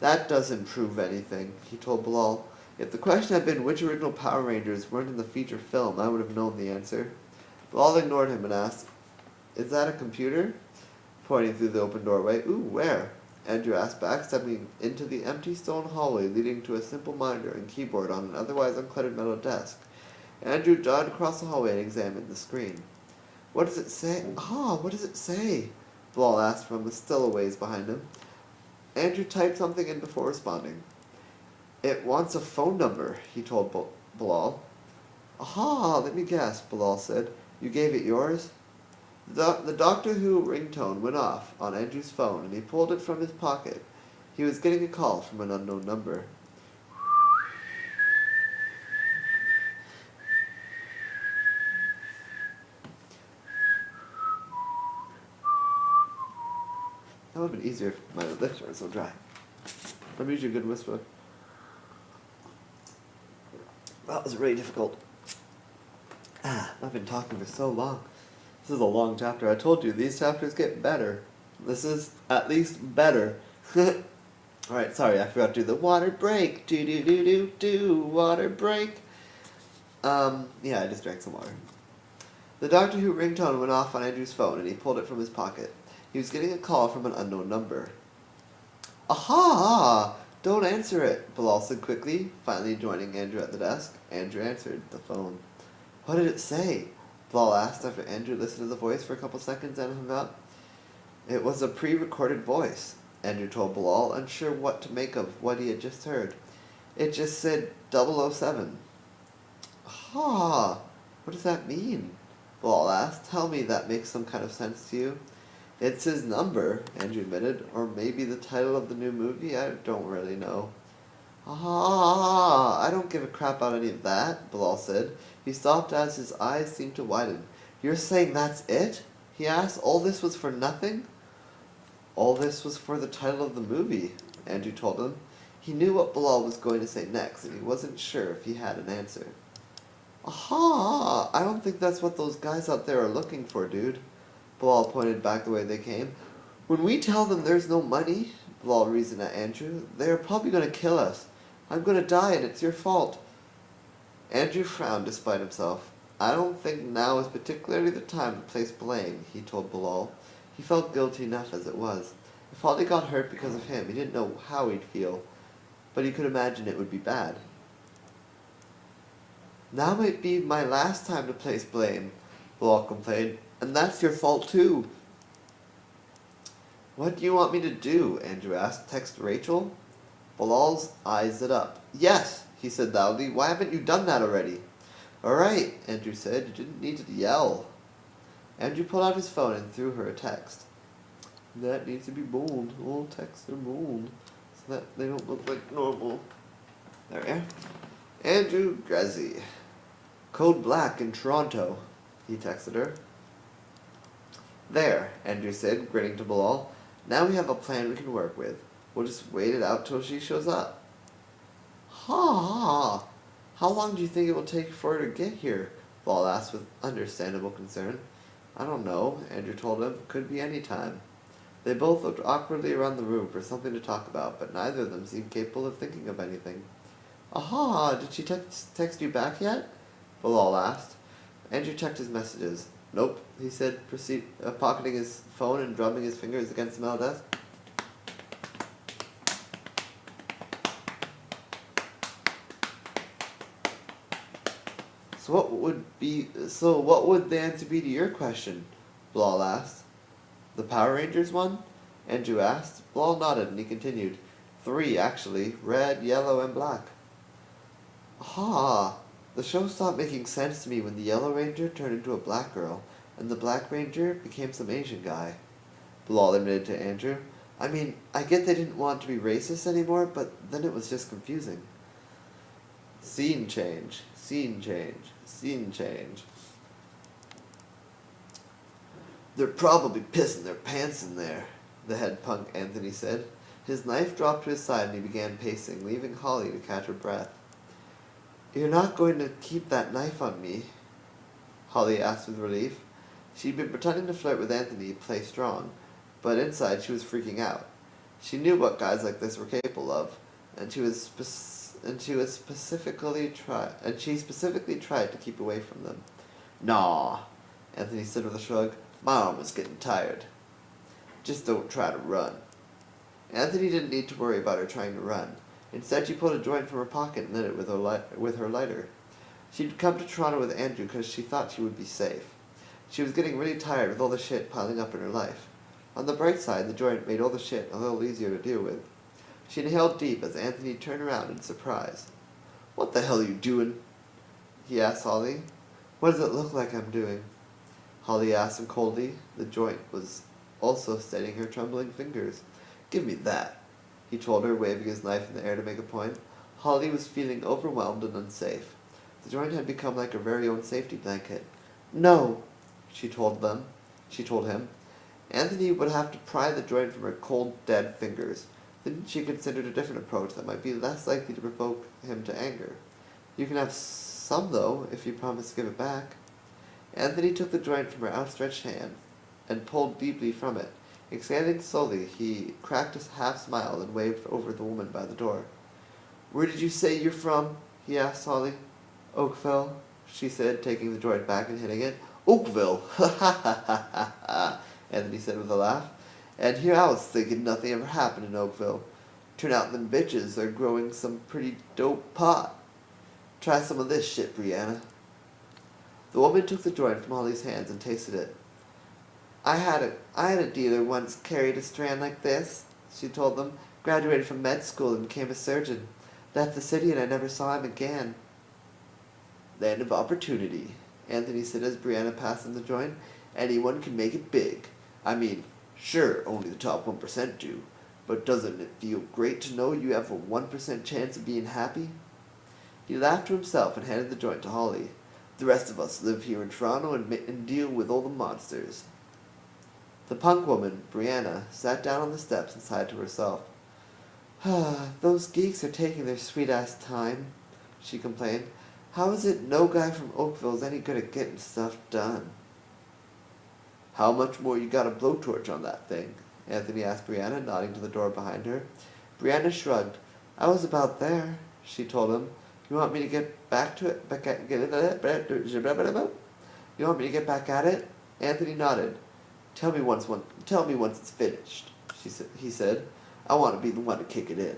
That doesn't prove anything, he told Bilal. If the question had been which original Power Rangers weren't in the feature film, I would have known the answer. Bilal ignored him and asked, Is that a computer? Pointing through the open doorway. Ooh, where? Andrew asked back, stepping into the empty stone hallway leading to a simple monitor and keyboard on an otherwise uncluttered metal desk. Andrew jogged across the hallway and examined the screen. What does it say? What does it say? Bilal asked from still a ways behind him. Andrew typed something in before responding. It wants a phone number, he told Bilal. Let me guess, Bilal said. You gave it yours? The Doctor Who ringtone went off on Andrew's phone, and he pulled it from his pocket. He was getting a call from an unknown number. That would have been easier if my lips weren't so dry. I'm usually a good whisperer. That was really difficult. I've been talking for so long. This is a long chapter. I told you, these chapters get better. This is at least better. Alright, sorry, I forgot to do the water break. Do, water break. I just drank some water. The Doctor Who ringtone went off on Andrew's phone, and he pulled it from his pocket. He was getting a call from an unknown number. Aha! Don't answer it, Bilal said quickly, finally joining Andrew at the desk. Andrew answered the phone. What did it say? Bilal asked after Andrew listened to the voice for a couple seconds and hung up. It was a pre-recorded voice, Andrew told Bilal, unsure what to make of what he had just heard. It just said 007. What does that mean? Bilal asked. Tell me that makes some kind of sense to you. It's his number, Andrew admitted, or maybe the title of the new movie, I don't really know. I don't give a crap about any of that, Bilal said. He stopped as his eyes seemed to widen. You're saying that's it? He asked. All this was for nothing? All this was for the title of the movie, Andrew told him. He knew what Bilal was going to say next, and he wasn't sure if he had an answer. I don't think that's what those guys out there are looking for, dude. Bilal pointed back the way they came. When we tell them there's no money, Bilal reasoned at Andrew, they're probably going to kill us. I'm going to die and it's your fault. Andrew frowned despite himself. I don't think now is particularly the time to place blame, he told Bilal. He felt guilty enough as it was. If Holly got hurt because of him, he didn't know how he'd feel, but he could imagine it would be bad. Now might be my last time to place blame, Bilal complained, and that's your fault too. What do you want me to do? Andrew asked. Text Rachel? Bilal's eyes lit up. Yes, he said loudly. Why haven't you done that already? Alright, Andrew said. You didn't need to yell. Andrew pulled out his phone and threw her a text. That needs to be bold. All texts are bold, so that they don't look like normal. There we are. Andrew Grezzy. Code Black in Toronto, he texted her. There, Andrew said, grinning to Bilal. Now we have a plan we can work with. We'll just wait it out till she shows up. How long do you think it will take for her to get here? Bilal asked with understandable concern. I don't know, Andrew told him. Could be any time. They both looked awkwardly around the room for something to talk about, but neither of them seemed capable of thinking of anything. Did she text you back yet? Bilal asked. Andrew checked his messages. Nope, he said, pocketing his phone and drumming his fingers against the metal desk. So what would the answer be to your question? Bilal asked. The Power Rangers one? Andrew asked. Bilal nodded and he continued. 3, actually. Red, yellow, and black. The show stopped making sense to me when the Yellow Ranger turned into a black girl, and the Black Ranger became some Asian guy. Bilal admitted to Andrew. I mean, I get they didn't want to be racist anymore, but then it was just confusing. Scene change. Scene change. Scene change. They're probably pissing their pants in there, the head punk Anthony said. His knife dropped to his side and he began pacing, leaving Holly to catch her breath. You're not going to keep that knife on me? Holly asked with relief. She'd been pretending to flirt with Anthony to play strong, but inside she was freaking out. She knew what guys like this were capable of, and she specifically tried to keep away from them. Nah, Anthony said with a shrug. My arm was getting tired. Just don't try to run. Anthony didn't need to worry about her trying to run. Instead, she pulled a joint from her pocket and lit it with her lighter. She'd come to Toronto with Andrew because she thought she would be safe. She was getting really tired with all the shit piling up in her life. On the bright side, the joint made all the shit a little easier to deal with. She inhaled deep as Anthony turned around in surprise. What the hell are you doing? He asked Holly. What does it look like I'm doing? Holly asked him coldly. The joint was also steadying her trembling fingers. Give me that, he told her, waving his knife in the air to make a point. Holly was feeling overwhelmed and unsafe. The joint had become like her very own safety blanket. No, she told him. Anthony would have to pry the joint from her cold, dead fingers. Then she considered a different approach that might be less likely to provoke him to anger. You can have some, though, if you promise to give it back. Anthony took the joint from her outstretched hand and pulled deeply from it. Exhaling slowly, he cracked a half-smile and waved over the woman by the door. Where did you say you're from? He asked Holly. Oakville, she said, taking the joint back and hitting it. Oakville! Ha ha ha ha ha ha, Anthony said with a laugh. And here I was thinking nothing ever happened in Oakville. Turn out them bitches are growing some pretty dope pot. Try some of this shit, Brianna. The woman took the joint from Holly's hands and tasted it. I had a dealer once carried a strand like this, she told them. Graduated from med school and became a surgeon. Left the city and I never saw him again. Land of opportunity, Anthony said as Brianna passed him the joint. Anyone can make it big. I mean, sure, only the top 1% do. But doesn't it feel great to know you have a 1% chance of being happy? He laughed to himself and handed the joint to Holly. The rest of us live here in Toronto and deal with all the monsters. The punk woman, Brianna, sat down on the steps and sighed to herself. Those geeks are taking their sweet-ass time, she complained. How is it no guy from Oakville is any good at getting stuff done? How much more you got a blowtorch on that thing? Anthony asked Brianna, nodding to the door behind her. Brianna shrugged. I was about there, she told him. You want me to get back to it? You want me to get back at it? Anthony nodded. Tell me once it's finished, he said. I want to be the one to kick it in.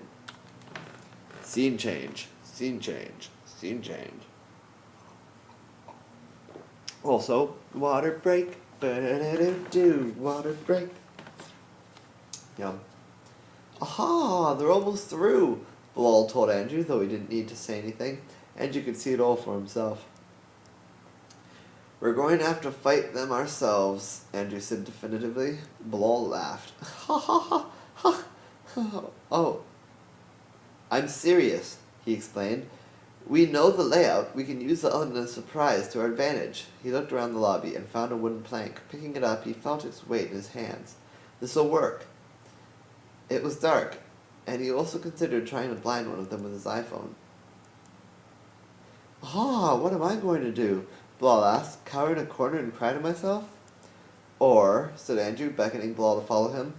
Scene change. Scene change. Scene change. Also, water break. Water break. Yum. Aha! They're almost through, Bilal told Andrew, though he didn't need to say anything. Andrew could see it all for himself. We're going to have to fight them ourselves, Andrew said definitively. Bilal laughed. Ha ha ha ha. Oh. I'm serious, he explained. We know the layout. We can use the element of surprise to our advantage. He looked around the lobby and found a wooden plank. Picking it up, he felt its weight in his hands. This'll work. It was dark, and he also considered trying to blind one of them with his iPhone. What am I going to do? Bilal asked, cower in a corner and cry to myself. Or, said Andrew, beckoning Bilal to follow him,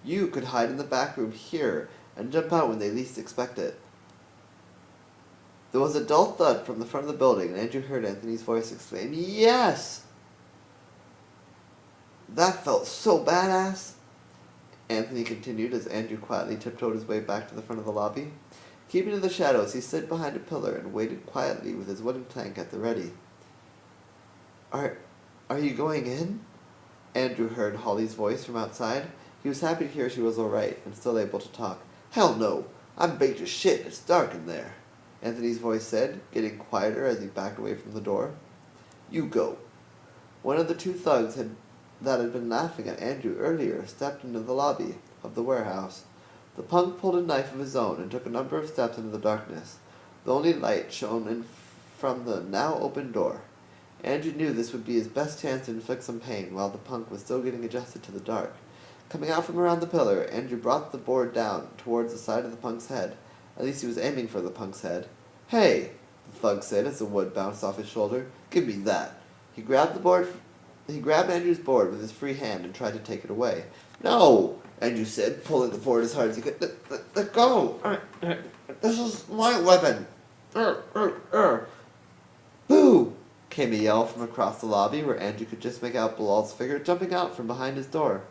you could hide in the back room here and jump out when they least expect it. There was a dull thud from the front of the building, and Andrew heard Anthony's voice exclaim, Yes! That felt so badass! Anthony continued as Andrew quietly tiptoed his way back to the front of the lobby. Keeping in the shadows, he stood behind a pillar and waited quietly with his wooden plank at the ready. Are you going in? Andrew heard Holly's voice from outside. He was happy to hear she was all right and still able to talk. Hell no! I'm baked as shit. It's dark in there, Anthony's voice said, getting quieter as he backed away from the door. You go. One of the two thugs had that had been laughing at Andrew earlier stepped into the lobby of the warehouse. The punk pulled a knife of his own and took a number of steps into the darkness. The only light shone in from the now open door. Andrew knew this would be his best chance to inflict some pain while the punk was still getting adjusted to the dark. Coming out from around the pillar, Andrew brought the board down towards the side of the punk's head. At least he was aiming for the punk's head. "Hey," the thug said as the wood bounced off his shoulder. "Give me that." He grabbed Andrew's board with his free hand and tried to take it away. "No," Andrew said, pulling the board as hard as he could. Let go. This is my weapon. Boo! Came a yell from across the lobby where Andrew could just make out Bilal's figure jumping out from behind his door.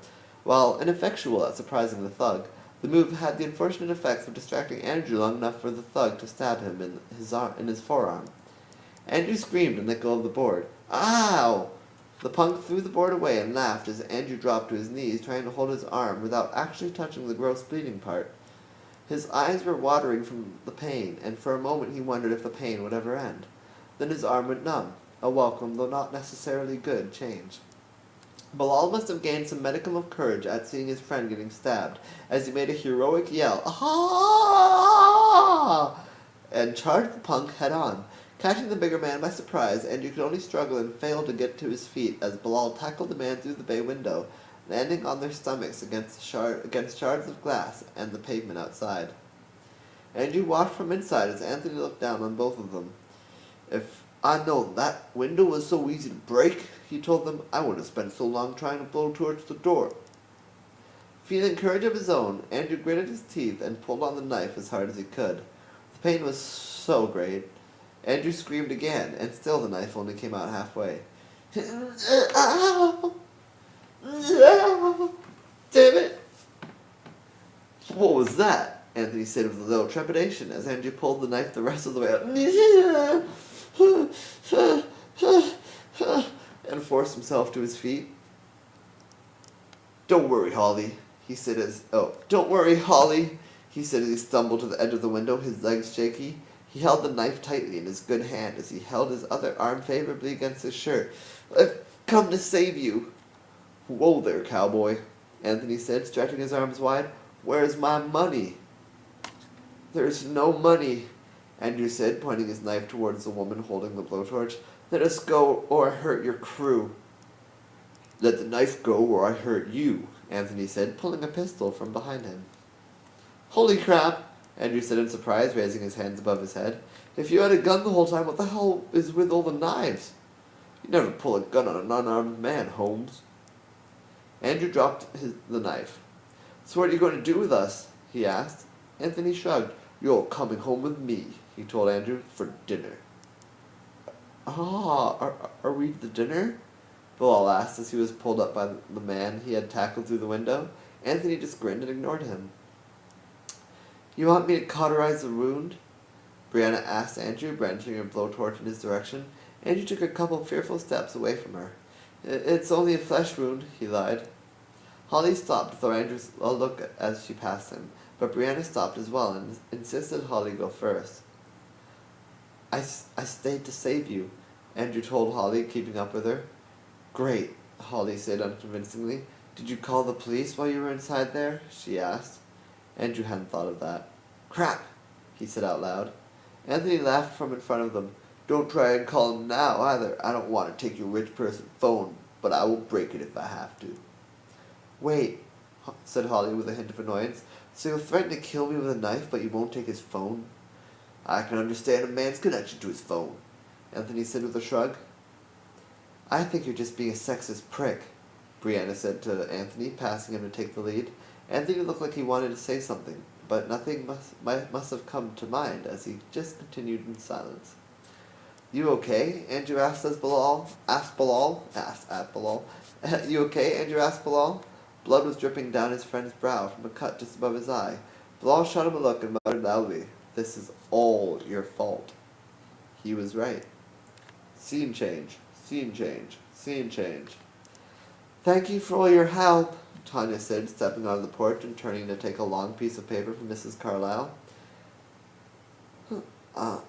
While ineffectual at surprising the thug, the move had the unfortunate effect of distracting Andrew long enough for the thug to stab him in his forearm. Andrew screamed and let go of the board. "Ow!" The punk threw the board away and laughed as Andrew dropped to his knees, trying to hold his arm without actually touching the gross bleeding part. His eyes were watering from the pain, and for a moment he wondered if the pain would ever end. Then his arm went numb, a welcome, though not necessarily good, change. Bilal must have gained some modicum of courage at seeing his friend getting stabbed, as he made a heroic yell, "Ah!" and charged the punk head-on. Catching the bigger man by surprise, Andrew could only struggle and fail to get to his feet as Bilal tackled the man through the bay window, landing on their stomachs against shards of glass and the pavement outside. Andrew watched from inside as Anthony looked down on both of them. "If I'd known that window was so easy to break," he told them, "I wouldn't have spent so long trying to blow towards the door." Feeling courage of his own, Andrew gritted his teeth and pulled on the knife as hard as he could. The pain was so great. Andrew screamed again, and still the knife only came out halfway. "Damn it!" "What was that?" Anthony said with a little trepidation as Andrew pulled the knife the rest of the way out and forced himself to his feet. Don't worry, Holly," he said as he stumbled to the edge of the window, his legs shaky. He held the knife tightly in his good hand as he held his other arm favorably against his shirt. "I've come to save you." "Whoa there, cowboy," Anthony said, stretching his arms wide. "Where's my money?" "There's no money," Andrew said, pointing his knife towards the woman holding the blowtorch. "Let us go, or I hurt your crew." "Let the knife go, or I hurt you," Anthony said, pulling a pistol from behind him. "Holy crap," Andrew said in surprise, raising his hands above his head. "If you had a gun the whole time, what the hell is with all the knives? You never pull a gun on an unarmed man, Holmes." Andrew dropped the knife. "So what are you going to do with us?" he asked. Anthony shrugged. "You're coming home with me," he told Andrew, "for dinner." Are we the dinner?" Bilal asked as he was pulled up by the man he had tackled through the window. Anthony just grinned and ignored him. "You want me to cauterize the wound?" Brianna asked Andrew, brandishing her blowtorch in his direction. Andrew took a couple fearful steps away from her. "It's only a flesh wound," he lied. Holly stopped to throw Andrew a look as she passed him, but Brianna stopped as well and insisted Holly go first. I stayed to save you," Andrew told Holly, keeping up with her. "Great," Holly said unconvincingly. "Did you call the police while you were inside there?" she asked. Andrew hadn't thought of that. "Crap," he said out loud. Anthony laughed from in front of them. "Don't try and call him now, either. I don't want to take your rich person phone, but I will break it if I have to." "Wait," said Holly with a hint of annoyance. "So you'll threaten to kill me with a knife, but you won't take his phone?" "I can understand a man's connection to his phone," Anthony said with a shrug. "I think you're just being a sexist prick," Brianna said to Anthony, passing him to take the lead. Anthony looked like he wanted to say something, but nothing must have come to mind as he just continued in silence. "You okay?" Andrew asked at Bilal. "You okay?" Andrew asked Bilal. Blood was dripping down his friend's brow from a cut just above his eye. Bilal shot him a look and muttered loudly, "This is all your fault." He was right. Scene change. Scene change. Scene change. "Thank you for all your help," Tanya said, stepping on the porch and turning to take a long piece of paper from Mrs. Carlyle.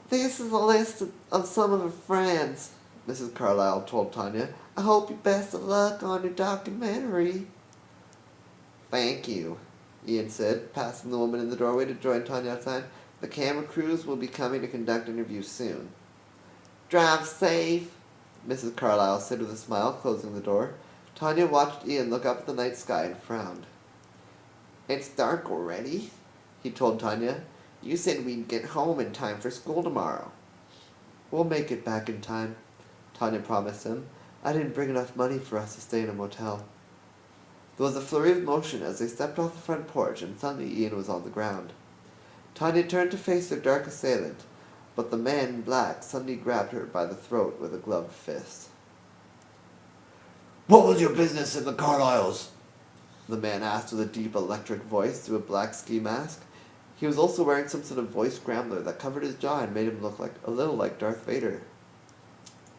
"This is a list of some of her friends," Mrs. Carlyle told Tanya. "I hope you best of luck on your documentary." "Thank you," Ian said, passing the woman in the doorway to join Tanya outside. "The camera crews will be coming to conduct interviews soon." "Drive safe," Mrs. Carlyle said with a smile, closing the door. Tanya watched Ian look up at the night sky and frowned. "It's dark already," he told Tanya. "You said we'd get home in time for school tomorrow." "We'll make it back in time," Tanya promised him. "I didn't bring enough money for us to stay in a motel." There was a flurry of motion as they stepped off the front porch, and suddenly Ian was on the ground. Tanya turned to face their dark assailant, but the man in black suddenly grabbed her by the throat with a gloved fist. "What was your business in the Carlyles?" the man asked with a deep electric voice through a black ski mask. He was also wearing some sort of voice scrambler that covered his jaw and made him look a little like Darth Vader.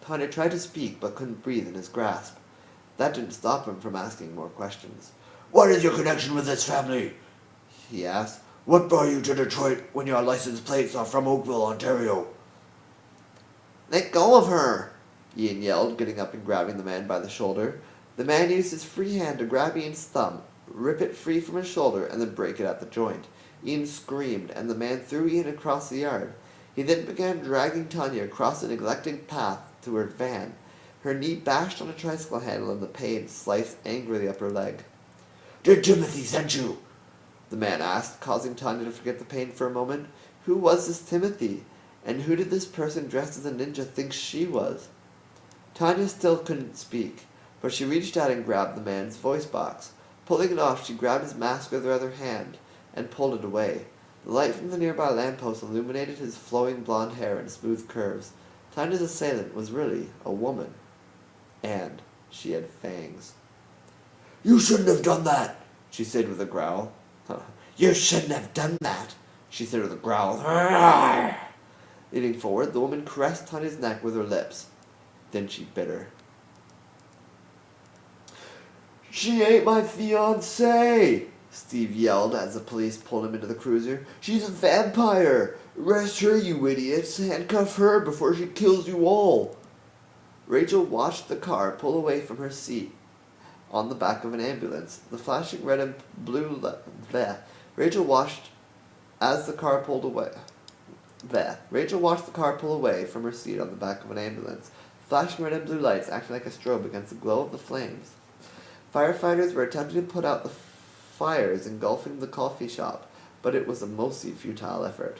Tanya tried to speak but couldn't breathe in his grasp. That didn't stop him from asking more questions. "What is your connection with this family?" he asked. "What brought you to Detroit when your license plates are from Oakville, Ontario?" "Let go of her!" Ian yelled, getting up and grabbing the man by the shoulder. The man used his free hand to grab Ian's thumb, rip it free from his shoulder, and then break it at the joint. Ian screamed, and the man threw Ian across the yard. He then began dragging Tanya across a neglected path to her van. Her knee bashed on a tricycle handle, and the pain sliced angrily up her leg. "Did Timothy send you?" the man asked, causing Tanya to forget the pain for a moment. Who was this Timothy? And who did this person dressed as a ninja think she was? Tanya still couldn't speak, but she reached out and grabbed the man's voice box. Pulling it off, she grabbed his mask with her other hand and pulled it away. The light from the nearby lamppost illuminated his flowing blonde hair and smooth curves. Tanya's assailant was really a woman. And she had fangs. "You shouldn't have done that," she said with a growl. "You shouldn't have done that," she said with a growl. Leaning forward, the woman caressed Tanya's neck with her lips. Then she bit her. "She ain't my fiancée!" Steve yelled as the police pulled him into the cruiser. "She's a vampire! Arrest her, you idiots! Handcuff her before she kills you all!" Rachel watched the car pull away from her seat on the back of an ambulance. The flashing red and blue Rachel watched as the car pulled away. Rachel watched the car pull away from her seat on the back of an ambulance. Flashing red and blue lights acted like a strobe against the glow of the flames. Firefighters were attempting to put out the fires engulfing the coffee shop, but it was a mostly futile effort.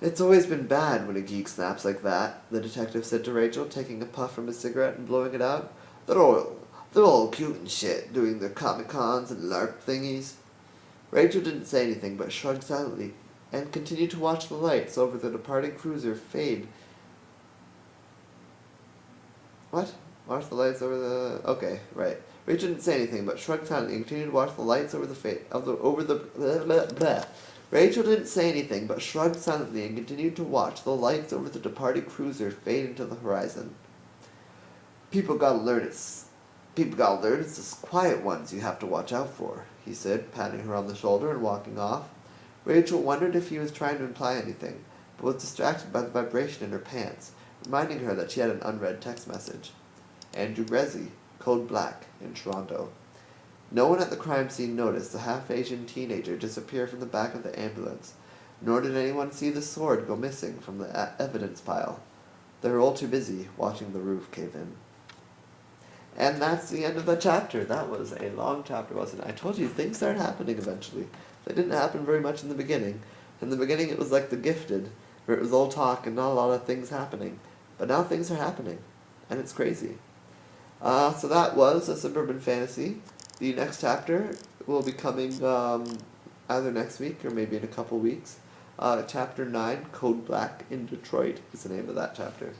"It's always been bad when a geek snaps like that," the detective said to Rachel, taking a puff from his cigarette and blowing it out. They're all cute and shit, doing their Comic-Cons and LARP thingies." Rachel didn't say anything, but shrugged silently, and continued to watch the lights over the departing cruiser fade. What? Watch the lights over the... Okay, right. Rachel didn't say anything, but shrugged silently and continued to watch the lights over the Rachel didn't say anything, but shrugged silently and continued to watch the lights over the departing cruiser fade into the horizon. People gotta learn it's the quiet ones you have to watch out for," he said, patting her on the shoulder and walking off. Rachel wondered if he was trying to imply anything, but was distracted by the vibration in her pants, reminding her that she had an unread text message. Andrew Grezzi, Code Black, in Toronto. No one at the crime scene noticed the half-Asian teenager disappear from the back of the ambulance, nor did anyone see the sword go missing from the evidence pile. They were all too busy watching the roof cave in. And that's the end of the chapter. That was a long chapter, wasn't it? I told you, things started happening eventually. They didn't happen very much in the beginning. In the beginning it was like The Gifted, where it was all talk and not a lot of things happening. But now things are happening, and it's crazy. So that was A Suburban Fantasy. The next chapter will be coming either next week or maybe in a couple weeks. Chapter 9, Code Black in Detroit, is the name of that chapter.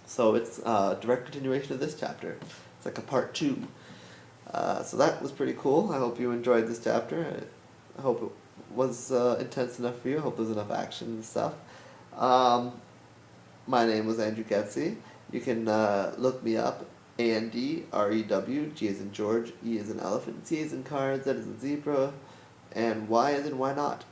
So it's a direct continuation of this chapter. It's like a part 2. So that was pretty cool. I hope you enjoyed this chapter. I hope it was intense enough for you. I hope there's enough action and stuff. My name was Andrew Getzi. You can look me up. ANDREW, G as in George, E as in elephant, C as in car, Z as in zebra, and Y as in why not.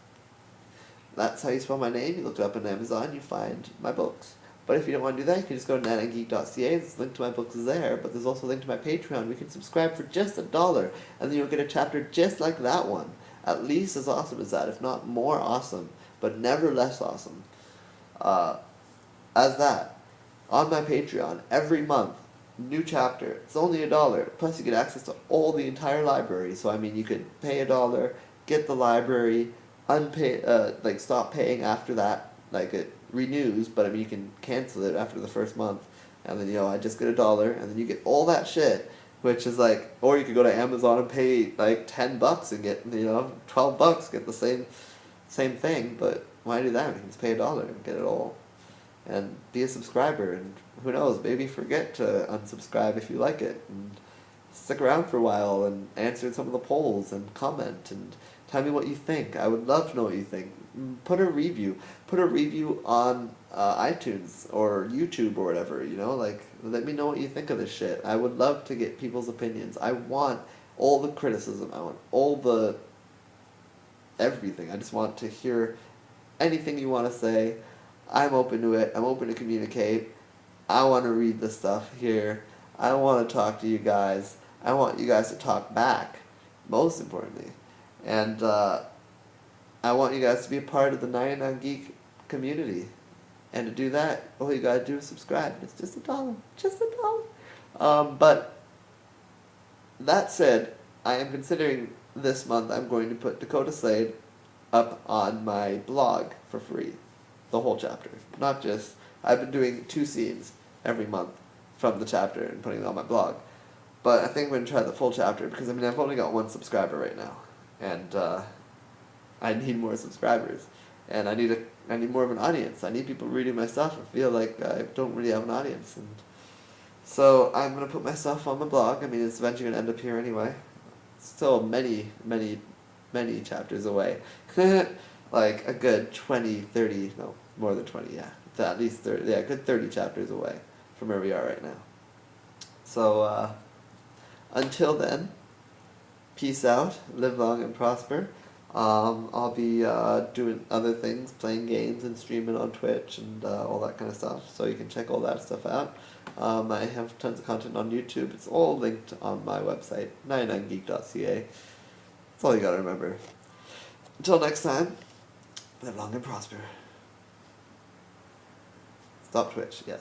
That's how you spell my name. You look it up on Amazon, you find my books. But if you don't want to do that, you can just go to 99geek.ca. There's a link to my books there, but there's also a link to my Patreon. We can subscribe for just $1, and then you'll get a chapter just like that one. At least as awesome as that, if not more awesome, but never less awesome. As that, on my Patreon, every month, new chapter. It's only $1. Plus, you get access to all the entire library. So, I mean, you could pay $1, get the library, stop paying after that. Like, it renews, but I mean, you can cancel it after the first month. And then, I just get $1, and then you get all that shit. Which is like, or you could go to Amazon and pay like $10 and get, $12, get the same thing. But why do that? You can just pay $1 and get it all, and be a subscriber. And who knows, maybe forget to unsubscribe if you like it, and stick around for a while and answer some of the polls and comment and tell me what you think. I would love to know what you think. Put a review on iTunes or YouTube or whatever, let me know what you think of this shit. I would love to get people's opinions. I want all the criticism. I want all the everything. I just want to hear anything you want to say. I'm open to it. I'm open to communicate. I want to read the stuff here. I want to talk to you guys. I want you guys to talk back, most importantly. And I want you guys to be a part of the 99geek community. And to do that, all you gotta do is subscribe. It's just $1. Just $1. But that said, I am considering this month I'm going to put Dakota Slade up on my blog for free. The whole chapter. Not just, I've been doing 2 scenes every month from the chapter and putting it on my blog. But I think I'm going to try the full chapter because I've only got 1 subscriber right now. And I need more subscribers. And I need more of an audience. I need people reading my stuff. I feel like I don't really have an audience. And so I'm going to put myself on the blog. I mean, it's eventually going to end up here anyway. It's still many, many, many chapters away. Like a good 20, 30, no, more than 20, yeah. At least 30, yeah, a good 30 chapters away from where we are right now. So, until then, peace out, live long and prosper. I'll be doing other things, playing games and streaming on Twitch and all that kind of stuff, so you can check all that stuff out. I have tons of content on YouTube. It's all linked on my website, 99geek.ca. That's all you gotta remember. Until next time, live long and prosper. Stop Twitch, yes.